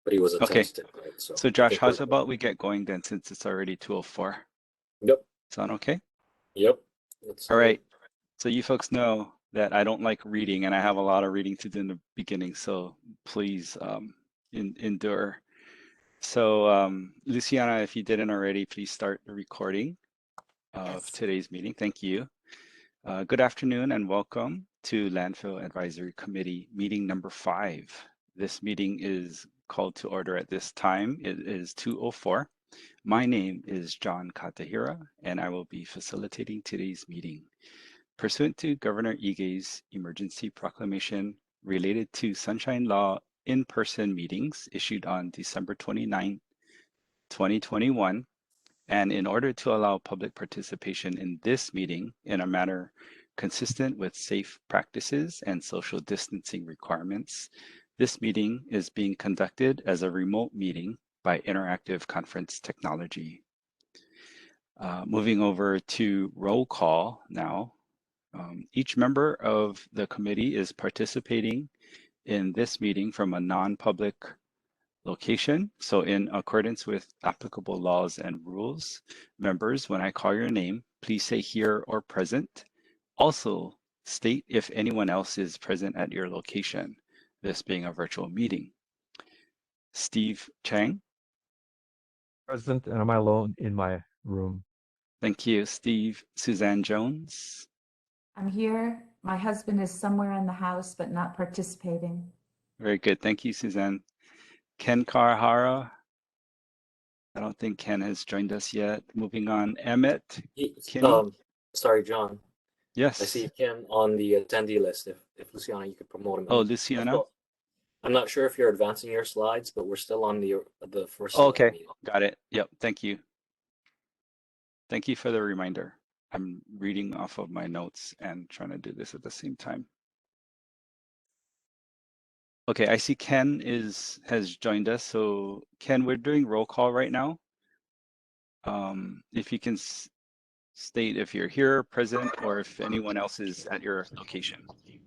but he was a Okay. test, right? So Josh, how's about we get going then, since it's already 2:04? Yep. Sound okay? Yep. All right. So you folks know that I don't like reading, and I have a lot of reading to do in the beginning, so please endure. So Luciana, if you didn't already, please start the recording of today's meeting. Thank you. Good afternoon and welcome to Landfill Advisory Committee meeting number 5. This meeting is called to order at this time. It is 2:04. My name is John Katahira, and I will be facilitating today's meeting. Pursuant to Governor Ige's emergency proclamation related to Sunshine Law in-person meetings issued on December 29, 2021, and in order to allow public participation in this meeting in a manner consistent with safe practices and social distancing requirements, this meeting is being conducted as a remote meeting by interactive conference technology. Moving over to roll call now. Each member of the committee is participating in this meeting from a non-public location. So in accordance with applicable laws and rules, members, when I call your name, please say here or present. Also state if anyone else is present at your location, this being a virtual meeting. Steve Chang. Present, and I'm alone in my room. Thank you, Steve. Suzanne Jones. I'm here. My husband is somewhere in the house, but not participating. Very good. Thank you, Suzanne. Ken Karahara. I don't think Ken has joined us yet. Moving on, Emmett. Sorry, John. Yes. I see Ken on the attendee list. If Luciana, you could promote him. Oh, Luciana. I'm not sure if you're advancing your slides, but we're still on the first. Okay, got it. Yep. Thank you. Thank you for the reminder. I'm reading off of my notes and trying to do this at the same time. Okay, I see Ken has joined us. So Ken, we're doing roll call right now. If you can state if you're here, present, or if anyone else is at your location. Can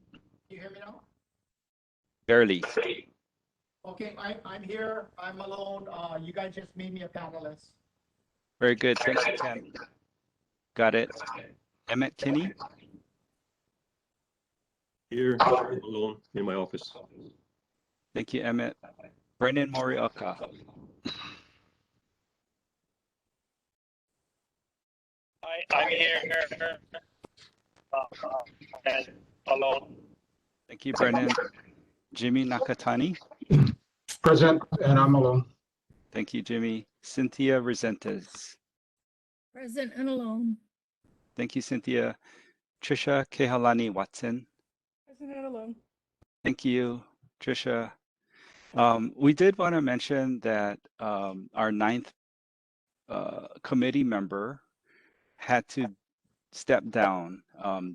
you hear me now? Barely. Okay, I'm here. I'm alone. You guys just made me a panelist. Very good. Thank you, Ken. Got it. Emmett Kinney. Here, alone in my office. Thank you, Emmett. Brennan Morioka. I'm here and alone. Thank you, Brennan. Jimmy Nakatani. Present, and I'm alone. Thank you, Jimmy. Cynthia Resentes. Present and alone. Thank you, Cynthia. Trisha Kehalani Watson. Present and alone. Thank you, Trisha. We did want to mention that our 9th committee member had to step down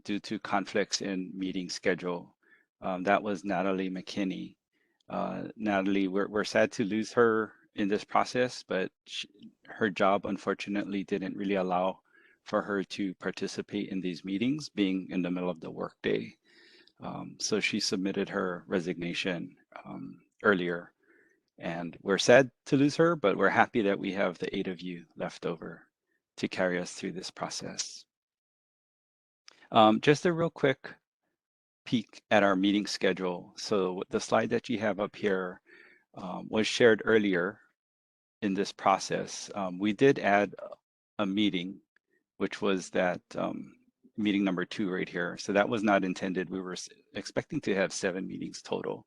due to conflicts in meeting schedule. That was Natalie McKinney. Natalie, we're sad to lose her in this process, but her job unfortunately didn't really allow for her to participate in these meetings, being in the middle of the workday. So she submitted her resignation earlier, and we're sad to lose her, but we're happy that we have the 8 of you left over to carry us through this process. Just a real quick peek at our meeting schedule. So the slide that you have up here was shared earlier in this process. We did add a meeting, which was that meeting number 2 right here. So that was not intended. We were expecting to have 7 meetings total,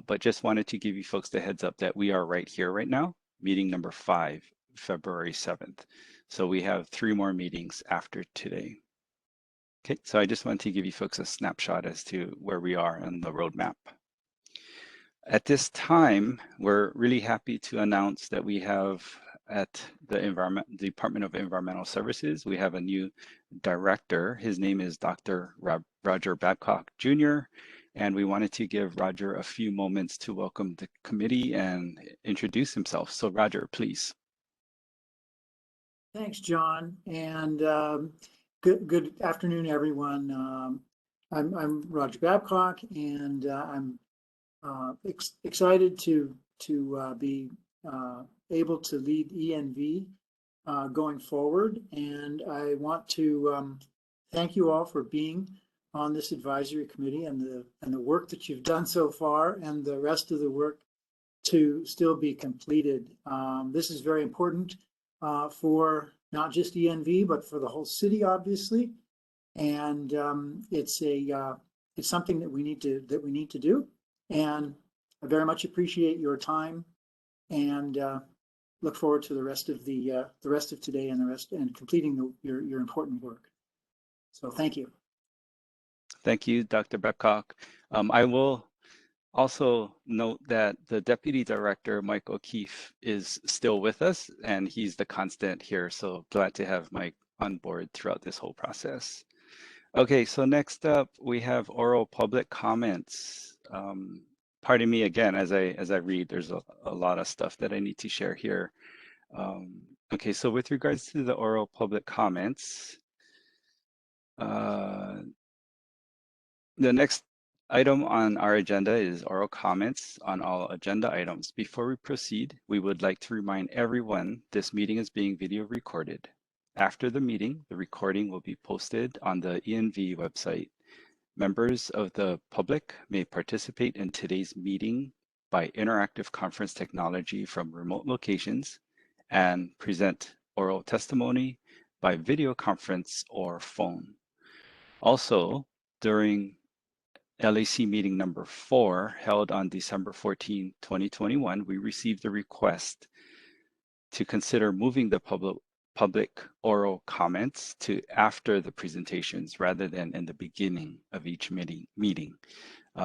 but just wanted to give you folks the heads up that we are right here right now, meeting number 5, February 7th. So we have 3 more meetings after today. Okay, so I just wanted to give you folks a snapshot as to where we are on the roadmap. At this time, we're really happy to announce that we have at the Department of Environmental Services, we have a new director. His name is Dr. Roger Babcock Jr., and we wanted to give Roger a few moments to welcome the committee and introduce himself. So Roger, please. Thanks, John, and good afternoon, everyone. I'm Roger Babcock, and I'm excited to to be able to lead ENV going forward. And I want to thank you all for being on this advisory committee and the work that you've done so far and the rest of the work to still be completed. This is very important for not just ENV, but for the whole city, obviously. And it's something that we need to do. And I very much appreciate your time and look forward to the rest of today and completing your important work. So thank you. Thank you, Dr. Babcock. I will also note that the Deputy Director, Mike O'Keefe, is still with us, and he's the constant here. So glad to have Mike on board throughout this whole process. Okay, so next up, we have oral public comments. Pardon me again, as I read, there's a lot of stuff that I need to share here. Okay, so with regards to the oral public comments, the next item on our agenda is oral comments on all agenda items. Before we proceed, we would like to remind everyone this meeting is being video recorded. After the meeting, the recording will be posted on the ENV website. Members of the public may participate in today's meeting by interactive conference technology from remote locations and present oral testimony by video conference or phone. Also, during LAC meeting number 4, held on December 14, 2021, we received a request to consider moving the public oral comments to after the presentations rather than in the beginning of each meeting.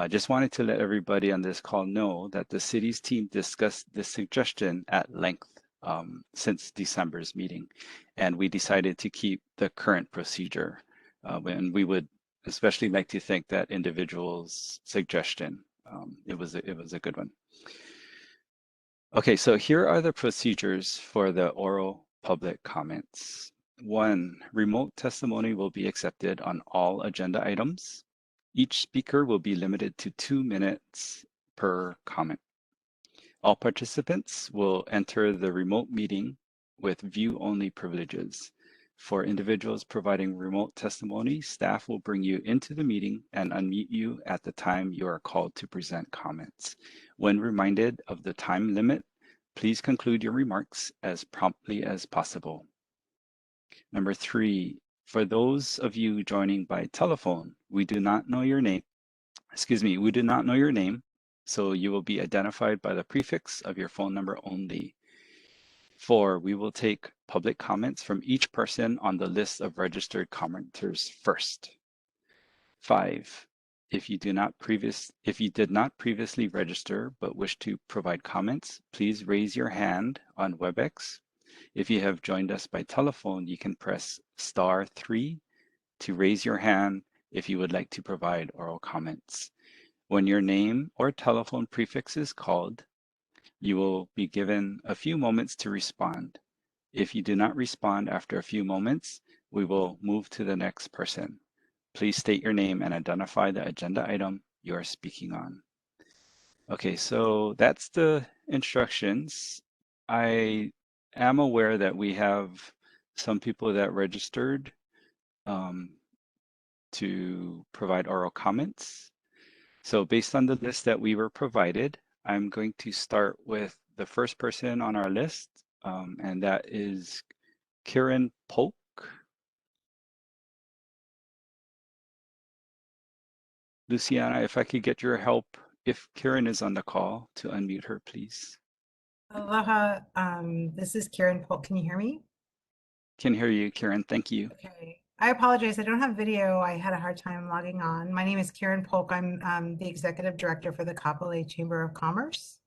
Just wanted to let everybody on this call know that the city's team discussed this suggestion at length since December's meeting, and we decided to keep the current procedure. And we would especially like to thank that individual's suggestion. It was a good one. Okay, so here are the procedures for the oral public comments. 1, remote testimony will be accepted on all agenda items. Each speaker will be limited to 2 minutes per comment. All participants will enter the remote meeting with view-only privileges. For individuals providing remote testimony, staff will bring you into the meeting and unmute you at the time you are called to present comments. When reminded of the time limit, please conclude your remarks as promptly as possible. Number 3, for those of you joining by telephone, we do not know your name. We do not know your name, so you will be identified by the prefix of your phone number only. 4, we will take public comments from each person on the list of registered commenters first. 5, if you did not previously register but wish to provide comments, please raise your hand on WebEx. If you have joined us by telephone, you can press *3 to raise your hand if you would like to provide oral comments. When your name or telephone prefix is called, you will be given a few moments to respond. If you do not respond after a few moments, we will move to the next person. Please state your name and identify the agenda item you are speaking on. Okay, so that's the instructions. I am aware that we have some people that registered to provide oral comments. So based on the list that we were provided, I'm going to start with the first person on our list, and that is Karen Polk. Luciana, if I could get your help, if Karen is on the call, to unmute her, please. Aloha, this is Karen Polk. Can you hear me? Can hear you, Karen. Thank you. Okay. I apologize. I don't have video. I had a hard time logging on. My name is Karen Polk. I'm the Executive Director for the Kapolei Chamber of Commerce.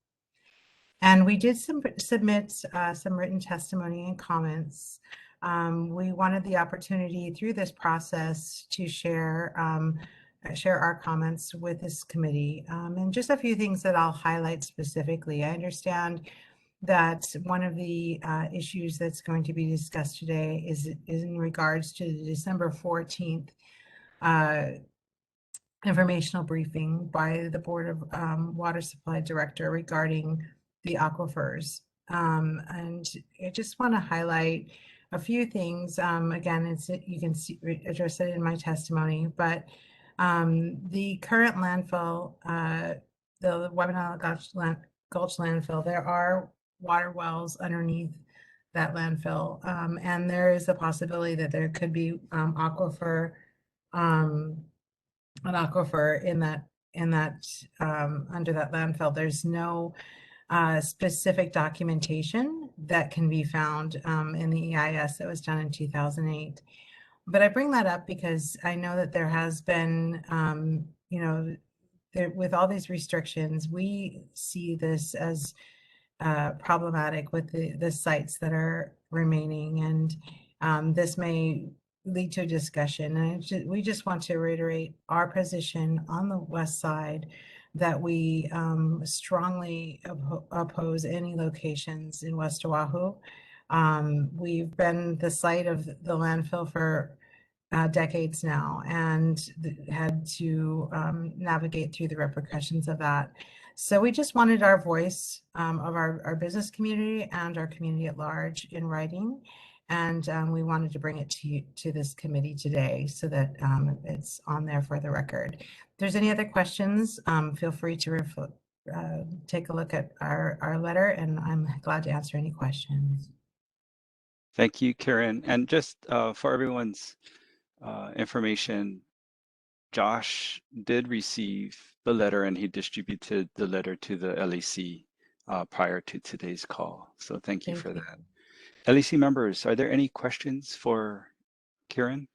And we did submit some written testimony and comments. We wanted the opportunity through this process to share our comments with this committee. And just a few things that I'll highlight specifically. I understand that one of the issues that's going to be discussed today is in regards to the December 14th informational briefing by the Board of Water Supply Director regarding the aquifers. And I just want to highlight a few things. Again, you can see address it in my testimony, but the current landfill, the Wabanala Gulch landfill, there are water wells underneath that landfill, and there is a possibility that there could be an aquifer in that under that landfill. There's no specific documentation that can be found in the EIS that was done in 2008. But I bring that up because I know that there has been, with all these restrictions, we see this as problematic with the sites that are remaining, and this may lead to a discussion. And we just want to reiterate our position on the west side that we strongly oppose any locations in West Oahu. We've been the site of the landfill for decades now and had to navigate through the repercussions of that. So we just wanted our voice of our business community and our community at large in writing. And we wanted to bring it to this committee today so that it's on there for the record. If there's any other questions, feel free to take a look at our letter, and I'm glad to answer any questions. Thank you, Karen. And just for everyone's information, Josh did receive the letter and he distributed the letter to the LAC prior to today's call. So thank you for that. LAC members, are there any questions for Karen?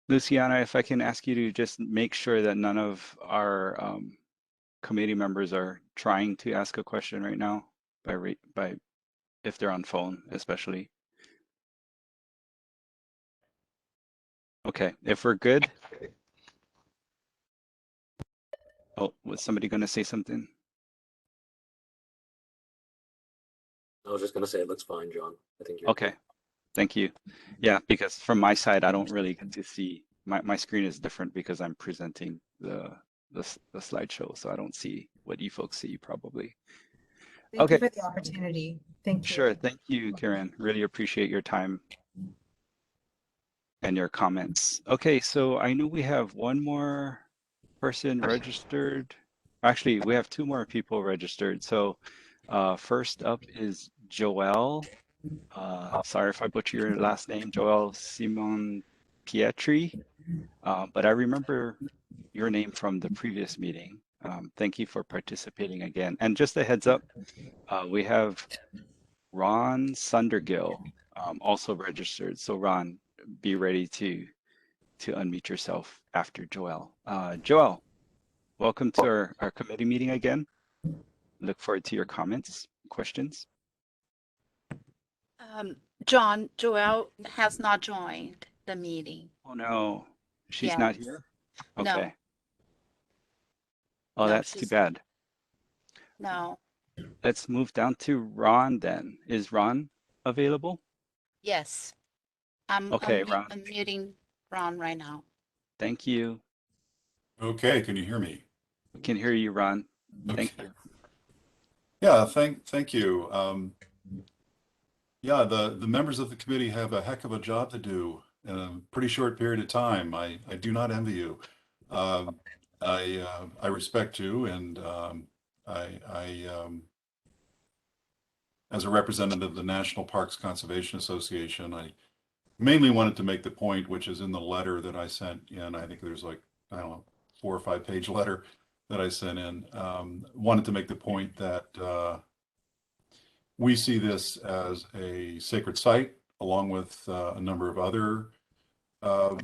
Luciana, if I can ask you to just make sure that none of our committee members are trying to ask a question right now, by if they're on phone, especially. Okay, if we're good. Oh, was somebody going to say something? I was just going to say it looks fine, John. I think you're okay. Thank you. Yeah, because from my side, I don't really get to see, my screen is different because I'm presenting the slideshow, so I don't see what you folks see probably. Thank you for the opportunity. Thank you. Sure, thank you, Karen. Really appreciate your time and your comments. Okay, so I know we have one more person registered. Actually, we have two more people registered. So first up is Joel. Sorry if I butcher your last name, Joel Simon Pietri. But I remember your name from the previous meeting. Thank you for participating again. And just a heads up, we have Ron Sundergill also registered. So Ron, be ready to unmute yourself after Joel. Joel, welcome to our committee meeting again. Look forward to your comments, questions. John, Joelle has not joined the meeting. Oh no, she's not here? Okay. No. Oh, No, that's too bad. No. Let's move down to Ron then. Is Ron available? Yes. I'm muting Ron right now. Thank you. Okay, can you hear me? I can hear you, Ron. Thank you. Yeah, thank you. Yeah, the members of the committee have a heck of a job to do in a pretty short period of time. I do not envy you. I respect you, and as a representative of the National Parks Conservation Association, I mainly wanted to make the point, which is in the letter that I sent in. I think there's like, I don't know, 4 or 5 page letter that I sent in. Wanted to make the point that we see this as a sacred site, along with a number of other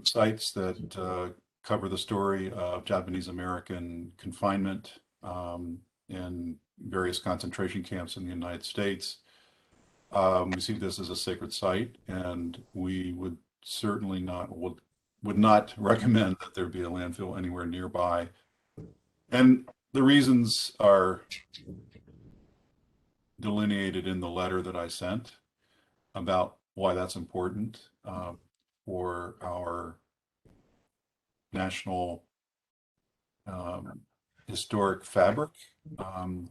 sites that cover the story of Japanese American confinement in various concentration camps in the United States. We see this as a sacred site, and we would certainly would not recommend that there be a landfill anywhere nearby. And the reasons are delineated in the letter that I sent. about why that's important for our national historic fabric. And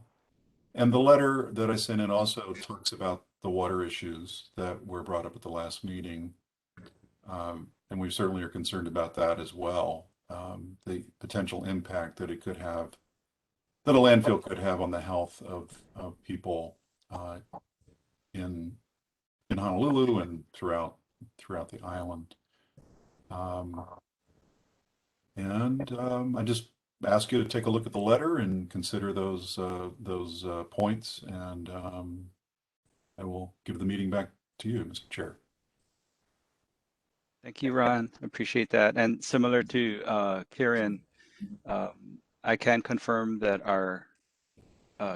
the letter that I sent in also talks about the water issues that were brought up at the last meeting. And we certainly are concerned about that as well. The potential impact that it could have, that a landfill could have on the health of people in Honolulu and throughout the island. I just ask you to take a look at the letter and consider those points, and I will give the meeting back to you, Mr. Chair. Thank you, Ron. Appreciate that. And similar to Karen, I can confirm that our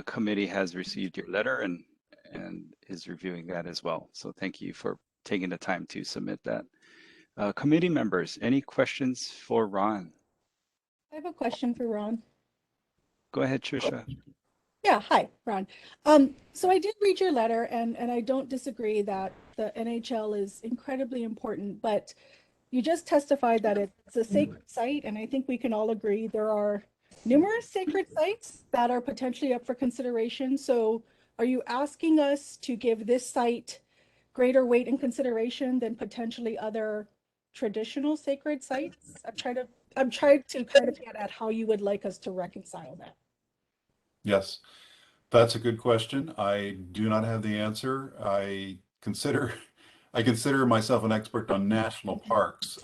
committee has received your letter and is reviewing that as well. So thank you for taking the time to submit that. Committee members, any questions for Ron? I have a question for Ron. Go ahead, Tricia. Yeah, hi, Ron. So I did read your letter, and I don't disagree that the NHL is incredibly important, but you just testified that it's a sacred site, and I think we can all agree there are numerous sacred sites that are potentially up for consideration. So are you asking us to give this site greater weight and consideration than potentially other traditional sacred sites? I'm trying to kind of get at how you would like us to reconcile that. Yes, that's a good question. I do not have the answer. I consider myself an expert on national parks,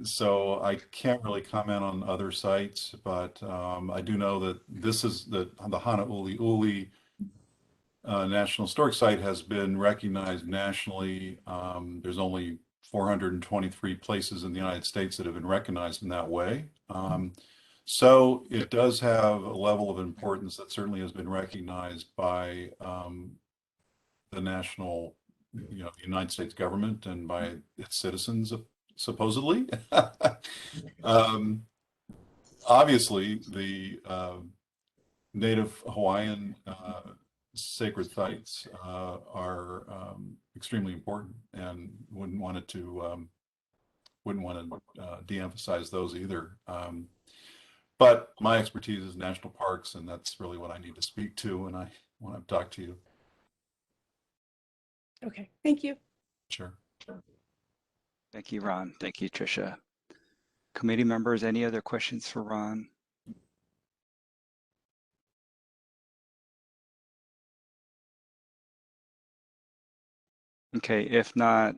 so I can't really comment on other sites, but I do know that this is the Honolulu National Historic Site has been recognized nationally. There's only 423 places in the United States that have been recognized in that way. So it does have a level of importance that certainly has been recognized by the national, United States government and by its citizens, supposedly. Obviously, the Native Hawaiian sacred sites are extremely important, and wouldn't want to de-emphasize those either. But my expertise is national parks, and that's really what I need to speak to when I talk to you. Okay, thank you. Sure. Thank you, Ron. Thank you, Tricia. Committee members, any other questions for Ron? Okay, if not,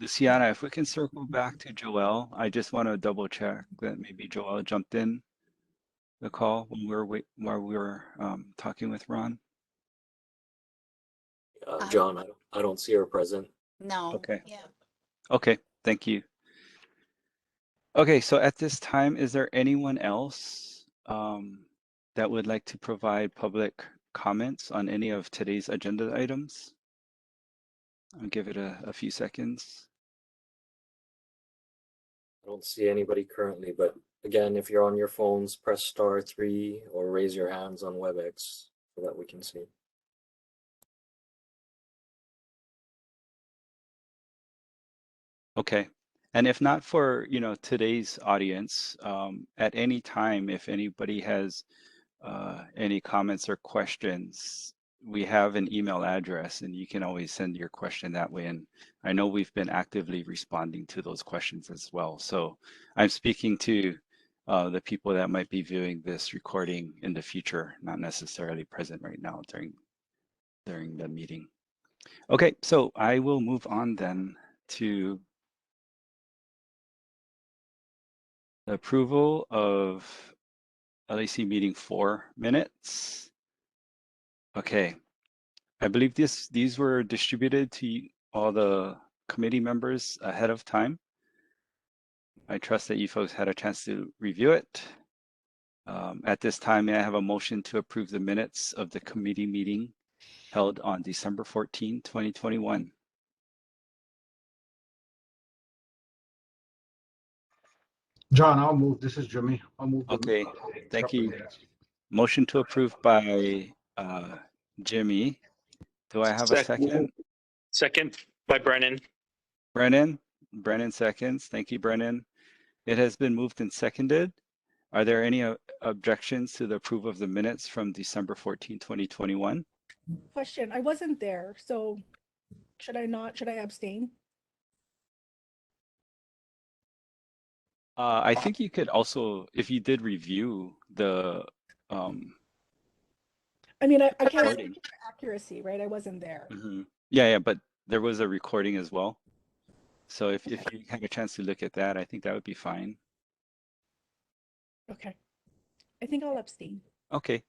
Luciana, if we can circle back to Joelle, I just want to double check that maybe Joelle jumped in the call while we were talking with Ron. John, I don't see her present. No. Okay. Yeah. Okay, thank you. Okay, so at this time, is there anyone else that would like to provide public comments on any of today's agenda items? I'll give it a few seconds. I don't see anybody currently, but again, if you're on your phones, press *3 or raise your hands on WebEx so that we can see. Okay, and if not for today's audience, at any time, if anybody has any comments or questions, we have an email address, and you can always send your question that way. And I know we've been actively responding to those questions as well. So I'm speaking to the people that might be viewing this recording in the future, not necessarily present right now during the meeting. Okay, so I will move on then to the approval of LAC meeting 4 minutes. Okay, I believe these were distributed to all the committee members ahead of time. I trust that you folks had a chance to review it. At this time, may I have a motion to approve the minutes of the committee meeting held on December 14, 2021? John, I'll move. This is Jimmy. I'll move. Okay, thank you. Motion to approve by Jimmy. Do I have a second? Second by Brennan. Brennan seconds. Thank you, Brennan. It has been moved and seconded. Are there any objections to the approval of the minutes from December 14, 2021? Question, I wasn't there, so should I abstain? I think you could also, if you did review the I mean, I can't recording. speak for accuracy, right? I wasn't there. Yeah, but there was a recording as well. So if you had a chance to look at that, I think that would be fine. Okay. I think I'll abstain. Okay.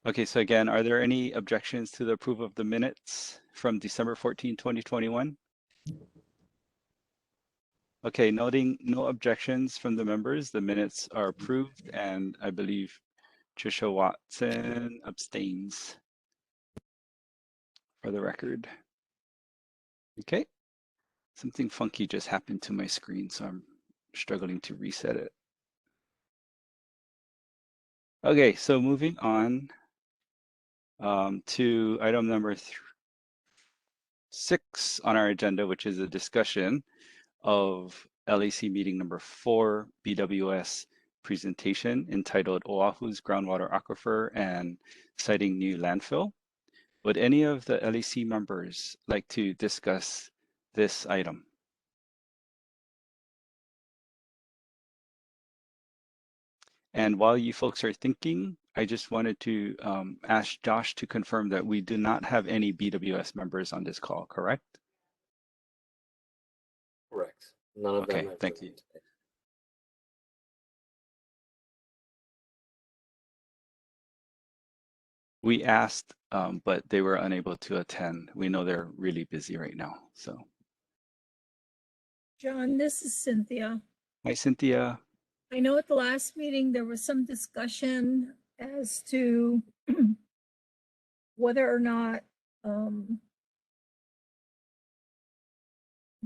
Okay, so again, are there any objections to the approval of the minutes from December 14, 2021? Okay, noting no objections from the members, the minutes are approved, and I believe Trisha Watson abstains for the record. Okay, something funky just happened to my screen, so I'm struggling to reset it. Okay, so moving on to item number 6 on our agenda, which is a discussion of LAC meeting number 4 BWS presentation entitled Oahu's Groundwater Aquifer and Siting New Landfill. Would any of the LAC members like to discuss this item? And while you folks are thinking, I just wanted to ask Josh to confirm that we do not have any BWS members on this call, correct? Correct. None of them. Okay, thank you. We asked, but they were unable to attend. We know they're really busy right now, so. John, this is Cynthia. Hi, Cynthia. I know at the last meeting, there was some discussion as to whether or not,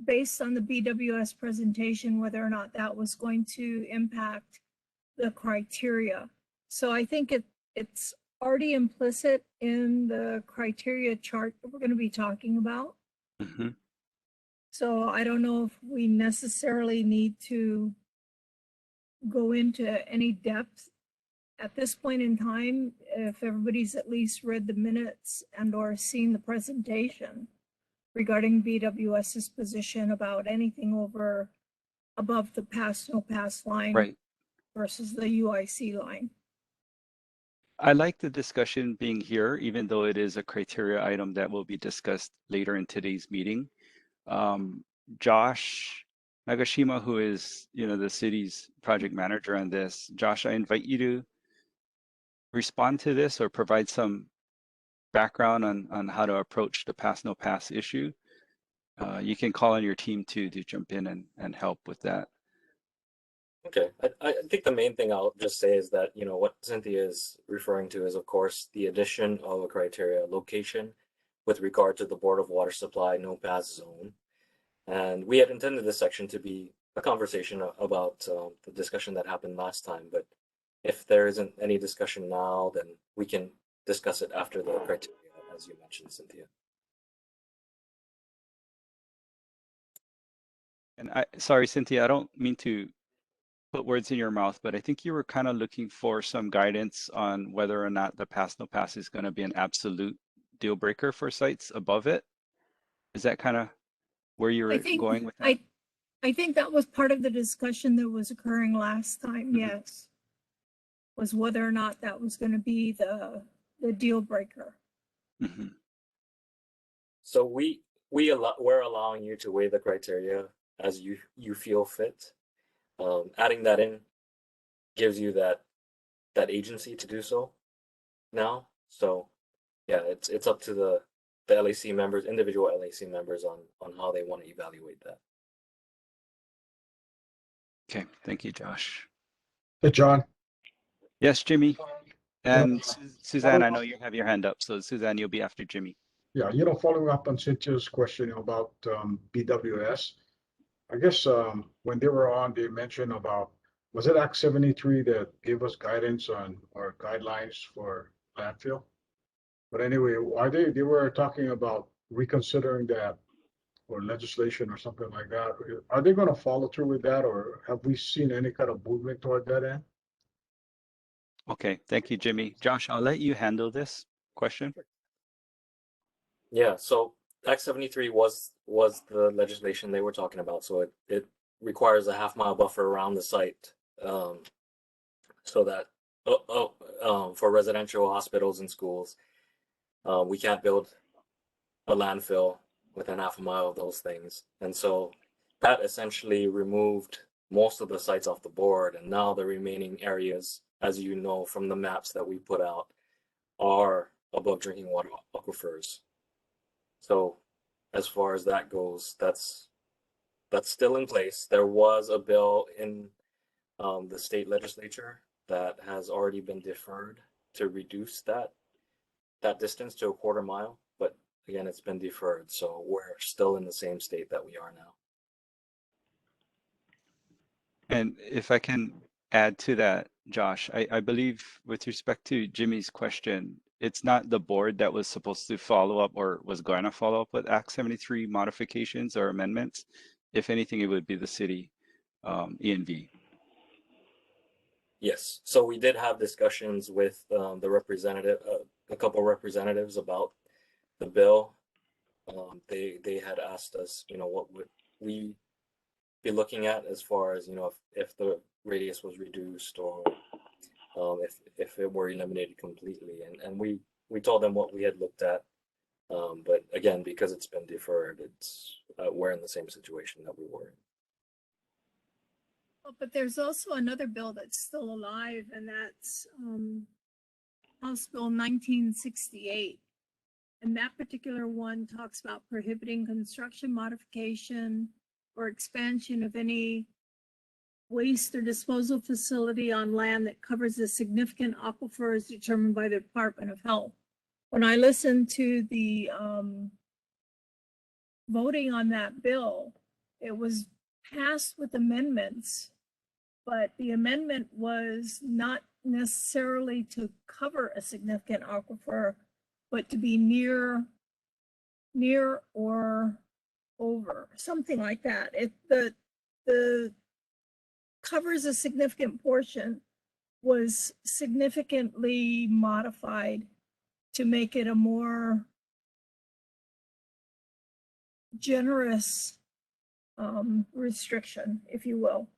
based on the BWS presentation, whether or not that was going to impact the criteria. So I think it's already implicit in the criteria chart that we're going to be talking about. So I don't know if we necessarily need to go into any depth at this point in time, if everybody's at least read the minutes and or seen the presentation regarding BWS's position about anything above the pass no pass line, right, versus the UIC line. I like the discussion being here, even though it is a criteria item that will be discussed later in today's meeting. Josh Nagashima, who is, the city's project manager on this, Josh, I invite you to respond to this or provide some background on how to approach the pass no pass issue. You can call on your team to jump in and help with that. Okay, I think the main thing I'll just say is that, what Cynthia is referring to is, of course, the addition of a criteria location with regard to the Board of Water Supply no pass zone. And we had intended this section to be a conversation about the discussion that happened last time. But if there isn't any discussion now, then we can discuss it after the criteria, as you mentioned, Cynthia. And sorry, Cynthia, I don't mean to put words in your mouth, but I think you were kind of looking for some guidance on whether or not the pass no pass is going to be an absolute deal breaker for sites above it. Is that kind of where you were going with that? I think that was part of the discussion that was occurring last time, yes. Was whether or not that was going to be the deal breaker. So we're allowing you to weigh the criteria as you feel fit. Adding that in gives you that agency to do so now. So yeah, it's up to the LAC members, individual LAC members on how they want to evaluate that. Okay, thank you, Josh. Hey, John. Yes, Jimmy. And Suzanne, I know you have your hand up. So Suzanne, you'll be after Jimmy. Yeah, following up on Cynthia's question about BWS, I guess when they were on, they mentioned about was it Act 73 that gave us guidance on or guidelines for landfill? But anyway, they were talking about reconsidering that or legislation or something like that. Are they going to follow through with that, or have we seen any kind of movement toward that end? Okay, thank you, Jimmy. Josh, I'll let you handle this question. Yeah, so Act 73 was the legislation they were talking about. So it requires a half-mile buffer around the site, so that for residential hospitals and schools, we can't build a landfill within half a mile of those things. And so that essentially removed most of the sites off the board. And now the remaining areas, as you know from the maps that we put out, are above drinking water aquifers. So as far as that goes, that's still in place. There was a bill in the state legislature that has already been deferred to reduce that distance to a quarter mile, but again, it's been deferred, so we're still in the same state that we are now. And if I can add to that, Josh, I believe with respect to Jimmy's question, it's not the board that was supposed to follow up or was going to follow up with Act 73 modifications or amendments. If anything, it would be the city ENV. Yes, so we did have discussions with the representative, a couple representatives about the bill. They had asked us, what would we be looking at as far as, if the radius was reduced or if it were eliminated completely. And we told them what we had looked at. But again, because it's been deferred, we're in the same situation that we were in. But there's also another bill that's still alive, and that's House Bill 1968. And that particular one talks about prohibiting construction, modification, or expansion of any waste or disposal facility on land that covers a significant aquifer as determined by the Department of Health. When I listened to the voting on that bill, it was passed with amendments, but the amendment was not necessarily to cover a significant aquifer, but to be near or over, something like that. The covers a significant portion was significantly modified to make it a more generous restriction, if you will.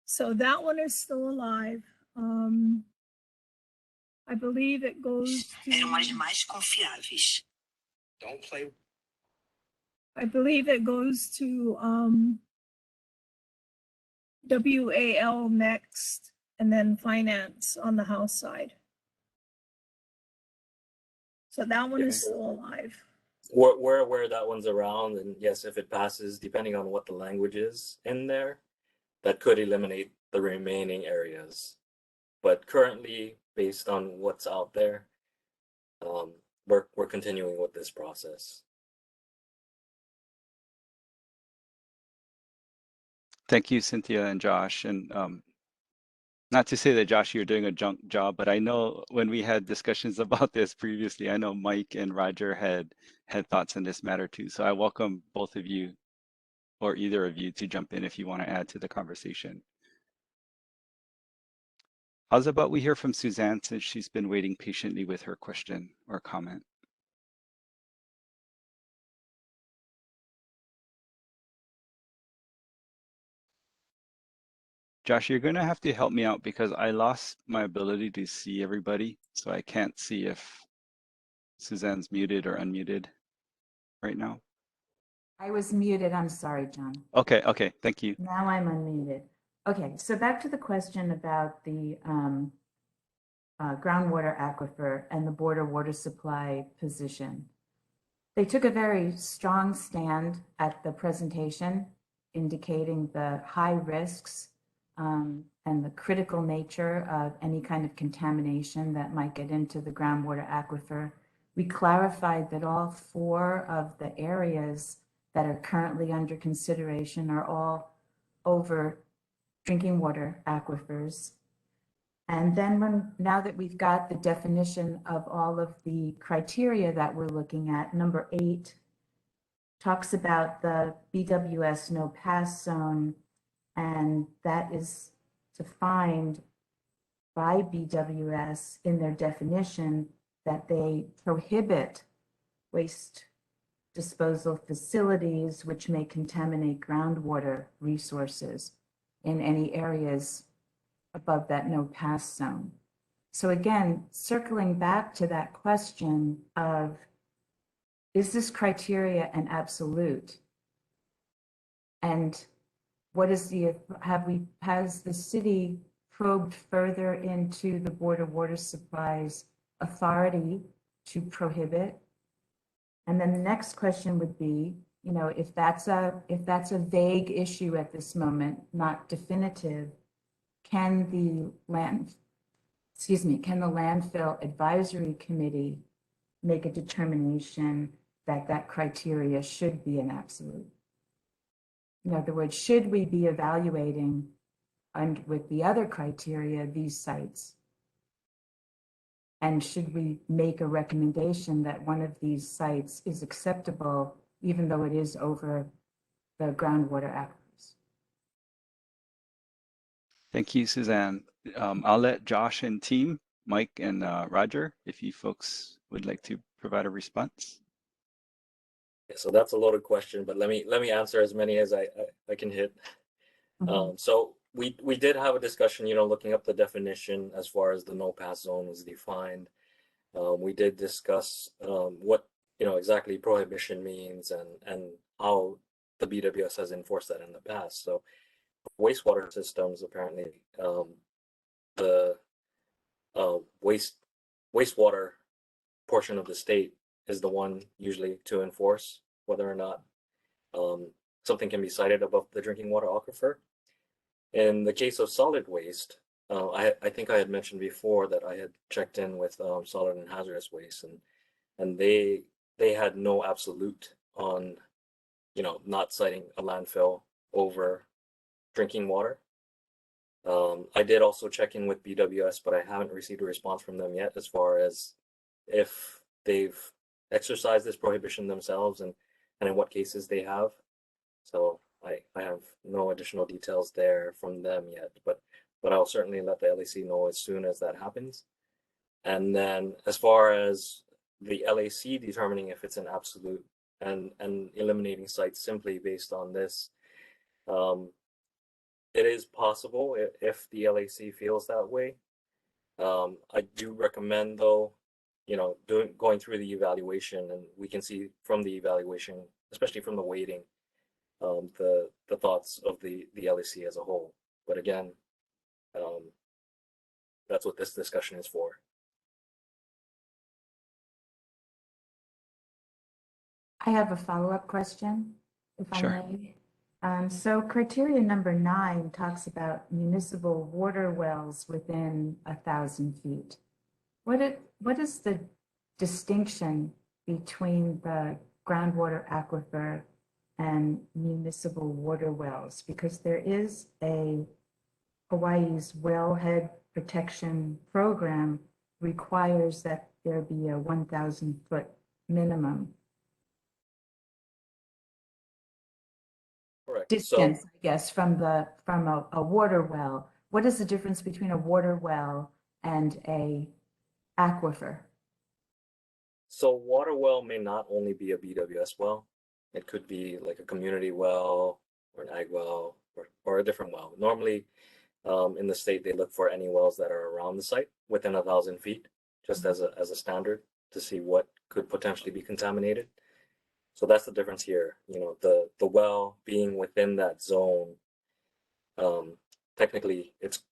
So that one is still alive. I believe it goes to, Don't play. I believe it goes to WAL next, and then finance on the House side. So that one is still alive. We're aware that one's around, and yes, if it passes, depending on what the language is in there, that could eliminate the remaining areas. But currently, based on what's out there, we're continuing with this process. Thank you, Cynthia and Josh. And not to say that, Josh, you're doing a junk job, but I know when we had discussions about this previously, I know Mike and Roger had thoughts on this matter too. So I welcome both of you or either of you to jump in if you want to add to the conversation. How's about we hear from Suzanne, since she's been waiting patiently with her question or comment? Josh, you're going to have to help me out because I lost my ability to see everybody. So I can't see if Suzanne's muted or unmuted right now. I was muted. I'm sorry, John. Okay, thank you. Now I'm unmuted. Okay, so back to the question about the groundwater aquifer and the border water supply position. They took a very strong stand at the presentation, indicating the high risks and the critical nature of any kind of contamination that might get into the groundwater aquifer. We clarified that all 4 of the areas that are currently under consideration are all over drinking water aquifers. And then now that we've got the definition of all of the criteria that we're looking at, number 8 talks about the BWS no pass zone, and that is defined by BWS in their definition that they prohibit waste disposal facilities which may contaminate groundwater resources in any areas above that no pass zone. So again, circling back to that question of, is this criteria an absolute? And what is has the city probed further into the Board of Water Supply's authority to prohibit? And then the next question would be, you know, if that's a vague issue at this moment, not definitive, can the Landfill Advisory Committee make a determination that that criteria should be an absolute? In other words, should we be evaluating, and with the other criteria, these sites? And should we make a recommendation that one of these sites is acceptable, even though it is over the groundwater aquifers? Thank you, Suzanne. I'll let Josh and team, Mike and Roger, if you folks would like to provide a response. Yeah, so that's a loaded question, but let me answer as many as I can hit. So we did have a discussion, you know, looking up the definition as far as the no pass zone is defined. We did discuss what, you know, exactly prohibition means and how the BWS has enforced that in the past. So wastewater systems, apparently, the wastewater portion of the state is the one usually to enforce whether or not something can be cited above the drinking water aquifer. In the case of solid waste, I think I had mentioned before that I had checked in with solid and hazardous waste, and they had no absolute on, you know, not citing a landfill over drinking water. I did also check in with BWS, but I haven't received a response from them yet as far as if they've exercised this prohibition themselves and in what cases they have. So I have no additional details there from them yet, but I'll certainly let the LAC know as soon as that happens. And then as far as the LAC determining if it's an absolute and eliminating sites simply based on this, it is possible if the LAC feels that way. I do recommend, though, you know, going through the evaluation, and we can see from the evaluation, especially from the weighting, the thoughts of the LAC as a whole. But again, that's what this discussion is for. I have a follow-up question, if Sure. I may. So criteria number 9 talks about municipal water wells within 1,000 feet. What is the distinction between the groundwater aquifer and municipal water wells? Because there is a Hawaii's wellhead protection program requires that there be a 1,000-foot minimum Correct. distance, I guess, from a water well. What is the difference between a water well and a aquifer? So water well may not only be a BWS well. It could be like a community well or an ag well or a different well. Normally, in the state, they look for any wells that are around the site within 1,000 feet, just as a standard to see what could potentially be contaminated. So that's the difference here. You know, the well being within that zone, technically it's,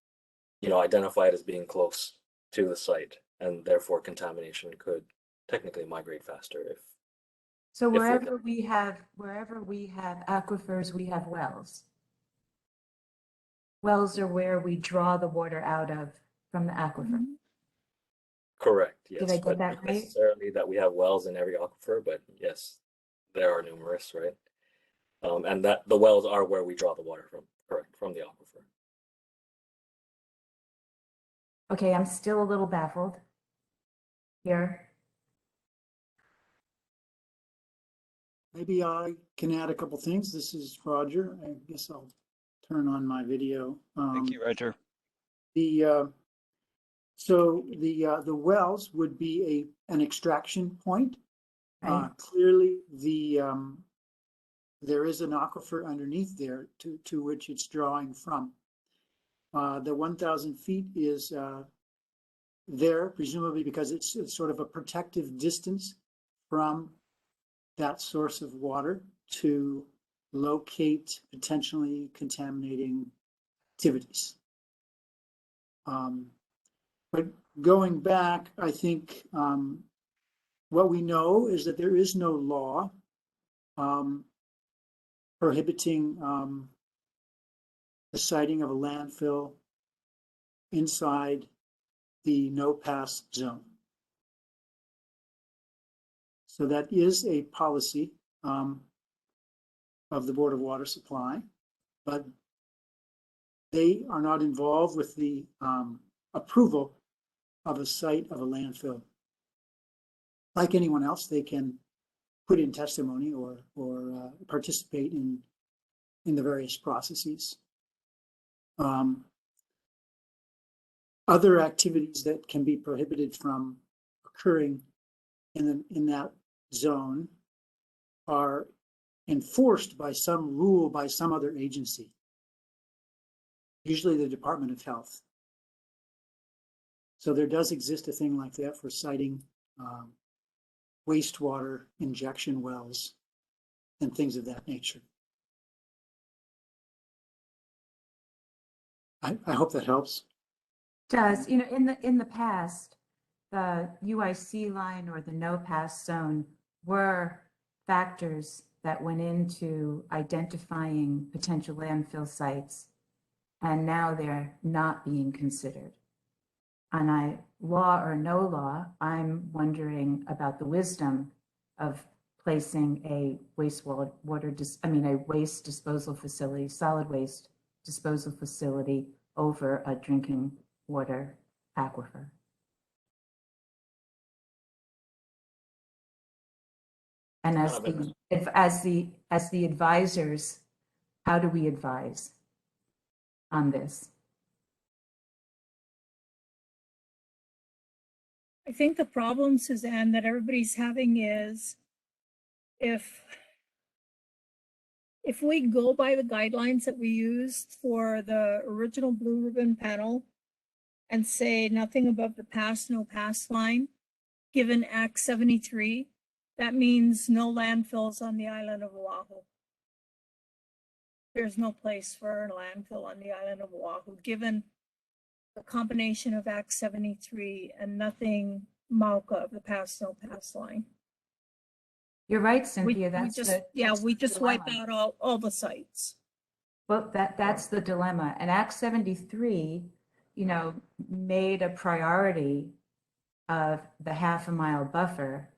you know, identified as being close to the site, and therefore contamination could technically migrate faster if. So wherever we have aquifers, we have wells. Wells are where we draw the water out of from the aquifer. Correct. Yes. Did I get that not right? necessarily that we have wells in every aquifer, but yes, there are numerous, right? And that the wells are where we draw the water from, correct, from the aquifer. Okay, I'm still a little baffled here. Maybe I can add a couple things. This is Roger. I guess I'll turn on my video. Thank you, Roger. So the wells would be an extraction point. Right. Clearly, there is an aquifer underneath there to which it's drawing from. The 1,000 feet is there presumably because it's sort of a protective distance from that source of water to locate potentially contaminating activities. But going back, I think what we know is that there is no law prohibiting the siting of a landfill inside the no-pass zone. So that is a policy of the Board of Water Supply, but they are not involved with the approval of a site of a landfill. Like anyone else, they can put in testimony or participate in the various processes. Other activities that can be prohibited from occurring in that zone are enforced by some rule by some other agency, usually the Department of Health. So there does exist a thing like that for siting wastewater injection wells and things of that nature. I hope that helps. Does, you know, in the past, the UIC line or the no pass zone were factors that went into identifying potential landfill sites, and now they're not being considered. And law or no law, I'm wondering about the wisdom of placing a a waste disposal facility, solid waste disposal facility over a drinking water aquifer. And as the advisors, how do we advise on this? I think the problem, Suzanne, that everybody's having is if we go by the guidelines that we used for the original blue ribbon panel and say nothing above the pass, no pass line, given Act 73, that means no landfills on the island of Oahu. There's no place for a landfill on the island of Oahu, given the combination of Act 73 and nothing Mauka of the pass, no pass line. You're right, Cynthia. We just wipe out all the sites. Well, that's the dilemma. And Act 73, you know, made a priority of the half-a-mile buffer.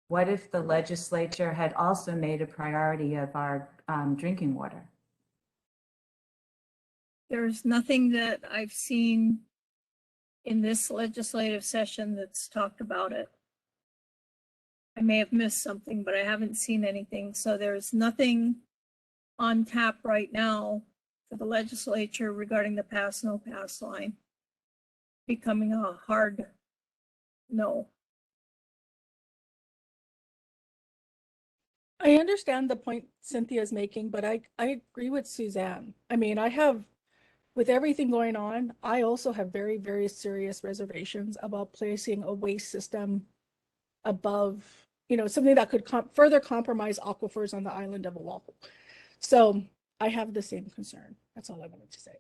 What if the legislature had also made a priority of our drinking water? There's nothing that I've seen in this legislative session that's talked about it. I may have missed something, but I haven't seen anything. So there's nothing on tap right now for the legislature regarding the pass, no pass line becoming a hard no. I understand the point Cynthia is making, but I agree with Suzanne. I mean, with everything going on, I also have very, very serious reservations about placing a waste system above, you know, something that could further compromise aquifers on the island of Oahu. So I have the same concern. That's all I wanted to say.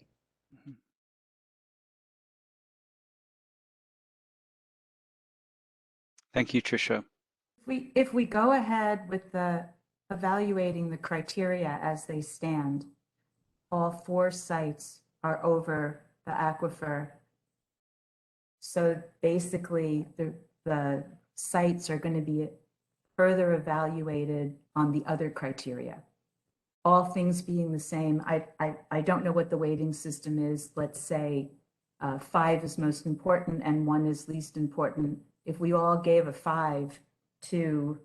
Thank you, Tricia. If we go ahead with evaluating the criteria as they stand, all 4 sites are over the aquifer. So basically the sites are going to be further evaluated on the other criteria. All things being the same, I don't know what the weighting system is. Let's say 5 is most important and 1 is least important. If we all gave a 5 to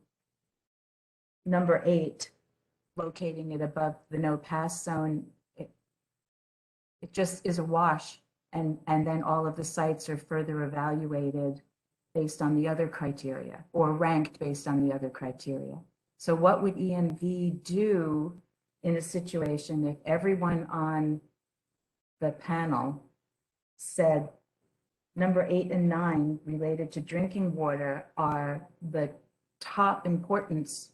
number 8, locating it above the no pass zone, it just is a wash. And then all of the sites are further evaluated based on the other criteria or ranked based on the other criteria. So what would ENV do in a situation if everyone on the panel said number 8 and 9 related to drinking water are the top importance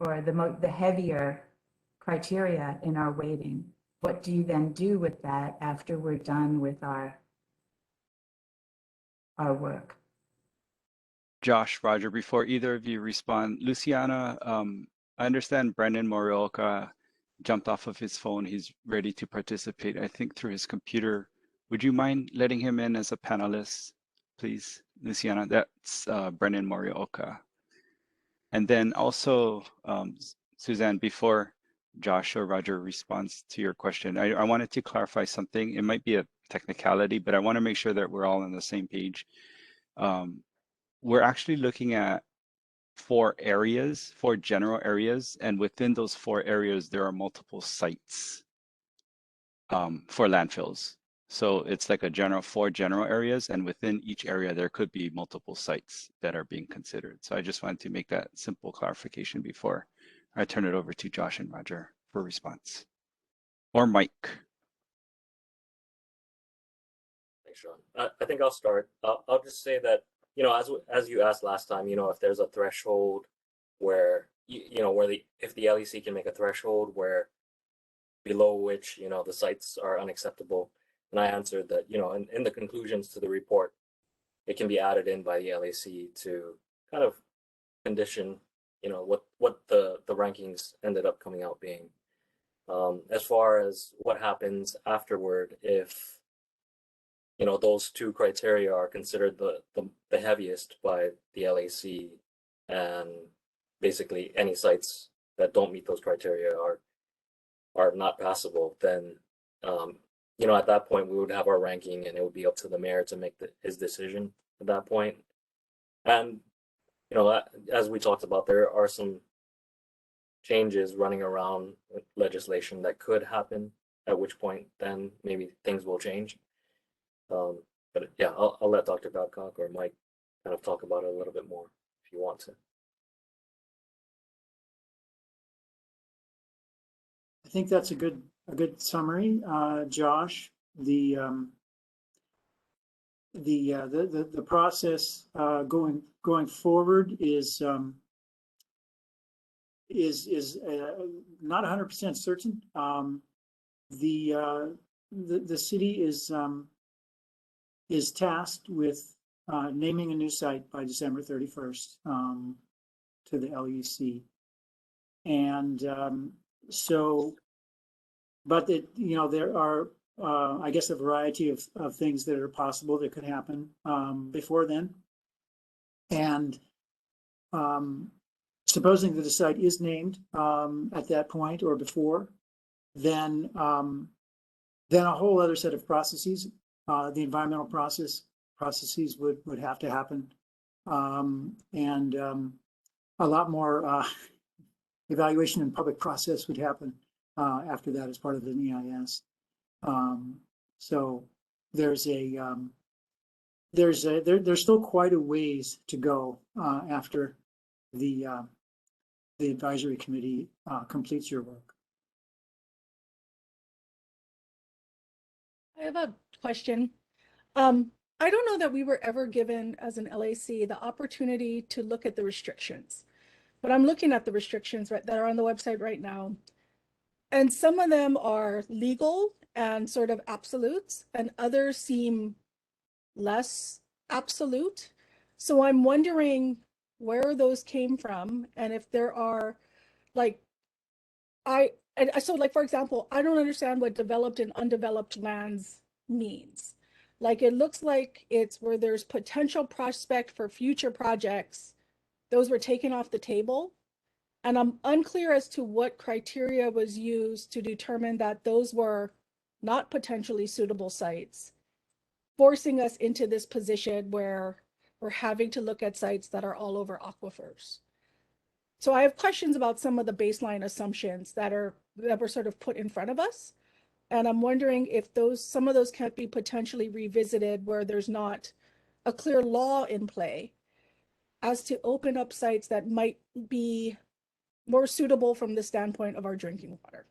or the heavier criteria in our weighting? What do you then do with that after we're done with our work? Josh, Roger, before either of you respond, Luciana, I understand Brendan Morioka jumped off of his phone. He's ready to participate, I think, through his computer. Would you mind letting him in as a panelist, please, Luciana? That's Brendan Morioka. And then also, Suzanne, before Josh or Roger responds to your question, I wanted to clarify something. It might be a technicality, but I want to make sure that we're all on the same page. We're actually looking at 4 areas, 4 general areas, and within those 4 areas, there are multiple sites for landfills. So it's like a 4 general areas, and within each area, there could be multiple sites that are being considered. So I just wanted to make that simple clarification before I turn it over to Josh and Roger for response. Or Mike. Thanks, Sean. I think I'll start. I'll just say that, you know, as you asked last time, you know, if there's a threshold where, if the LEC can make a threshold where below which, you know, the sites are unacceptable. And I answered that, you know, in the conclusions to the report, it can be added in by the LAC to kind of condition, you know, what the rankings ended up coming out being. As far as what happens afterward, if, you know, those 2 criteria are considered the heaviest by the LAC, and basically any sites that don't meet those criteria are not passable, then you know, at that point we would have our ranking, and it would be up to the mayor to make his decision at that point. And you know, as we talked about, there are some changes running around with legislation that could happen, at which point then maybe things will change. But yeah, I'll let Dr. Babcock or Mike kind of talk about it a little bit more if you want to. I think that's a good summary, Josh. The process going forward is not 100% certain. The city is tasked with naming a new site by December 31st to the LEC, and so. But you know, there are, I guess, a variety of things that are possible that could happen before then. And supposing that the site is named at that point or before, then a whole other set of processes, the environmental processes would have to happen, and a lot more evaluation and public process would happen. After that, as part of an EIS, so there's still quite a ways to go after the advisory committee completes your work. I have a question. I don't know that we were ever given as an LAC the opportunity to look at the restrictions, but I'm looking at the restrictions that are on the website right now. And some of them are legal and sort of absolutes, and others seem less absolute. So I'm wondering where those came from, and if there are, like, so like, for example, I don't understand what developed and undeveloped lands means. Like, it looks like it's where there's potential prospect for future projects. Those were taken off the table. And I'm unclear as to what criteria was used to determine that those were not potentially suitable sites. forcing us into this position where we're having to look at sites that are all over aquifers. So I have questions about some of the baseline assumptions that were sort of put in front of us. And I'm wondering if some of those can't be potentially revisited where there's not a clear law in play as to open up sites that might be more suitable from the standpoint of our drinking water.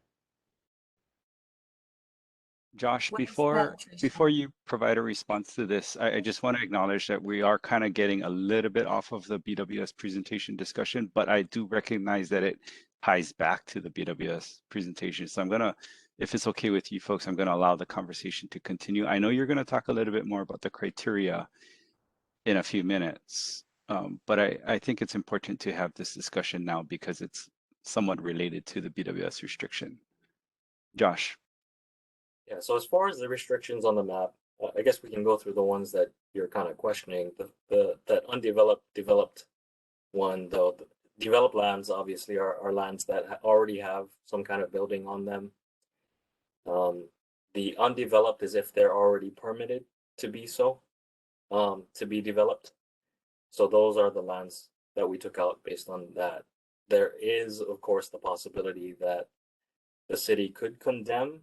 Josh, What is before that, Tricia? before you provide a response to this, I just want to acknowledge that we are kind of getting a little bit off of the BWS presentation discussion, but I do recognize that it ties back to the BWS presentation. So I'm gonna, if it's okay with you folks, I'm gonna allow the conversation to continue. I know you're gonna talk a little bit more about the criteria in a few minutes, but I think it's important to have this discussion now because it's somewhat related to the BWS restriction. Josh. Yeah, so as far as the restrictions on the map, I guess we can go through the ones that you're kind of questioning. That undeveloped, developed one, though, the developed lands obviously are lands that already have some kind of building on them. The undeveloped is if they're already permitted to be so, to be developed. So those are the lands that we took out based on that. There is, of course, the possibility that the city could condemn,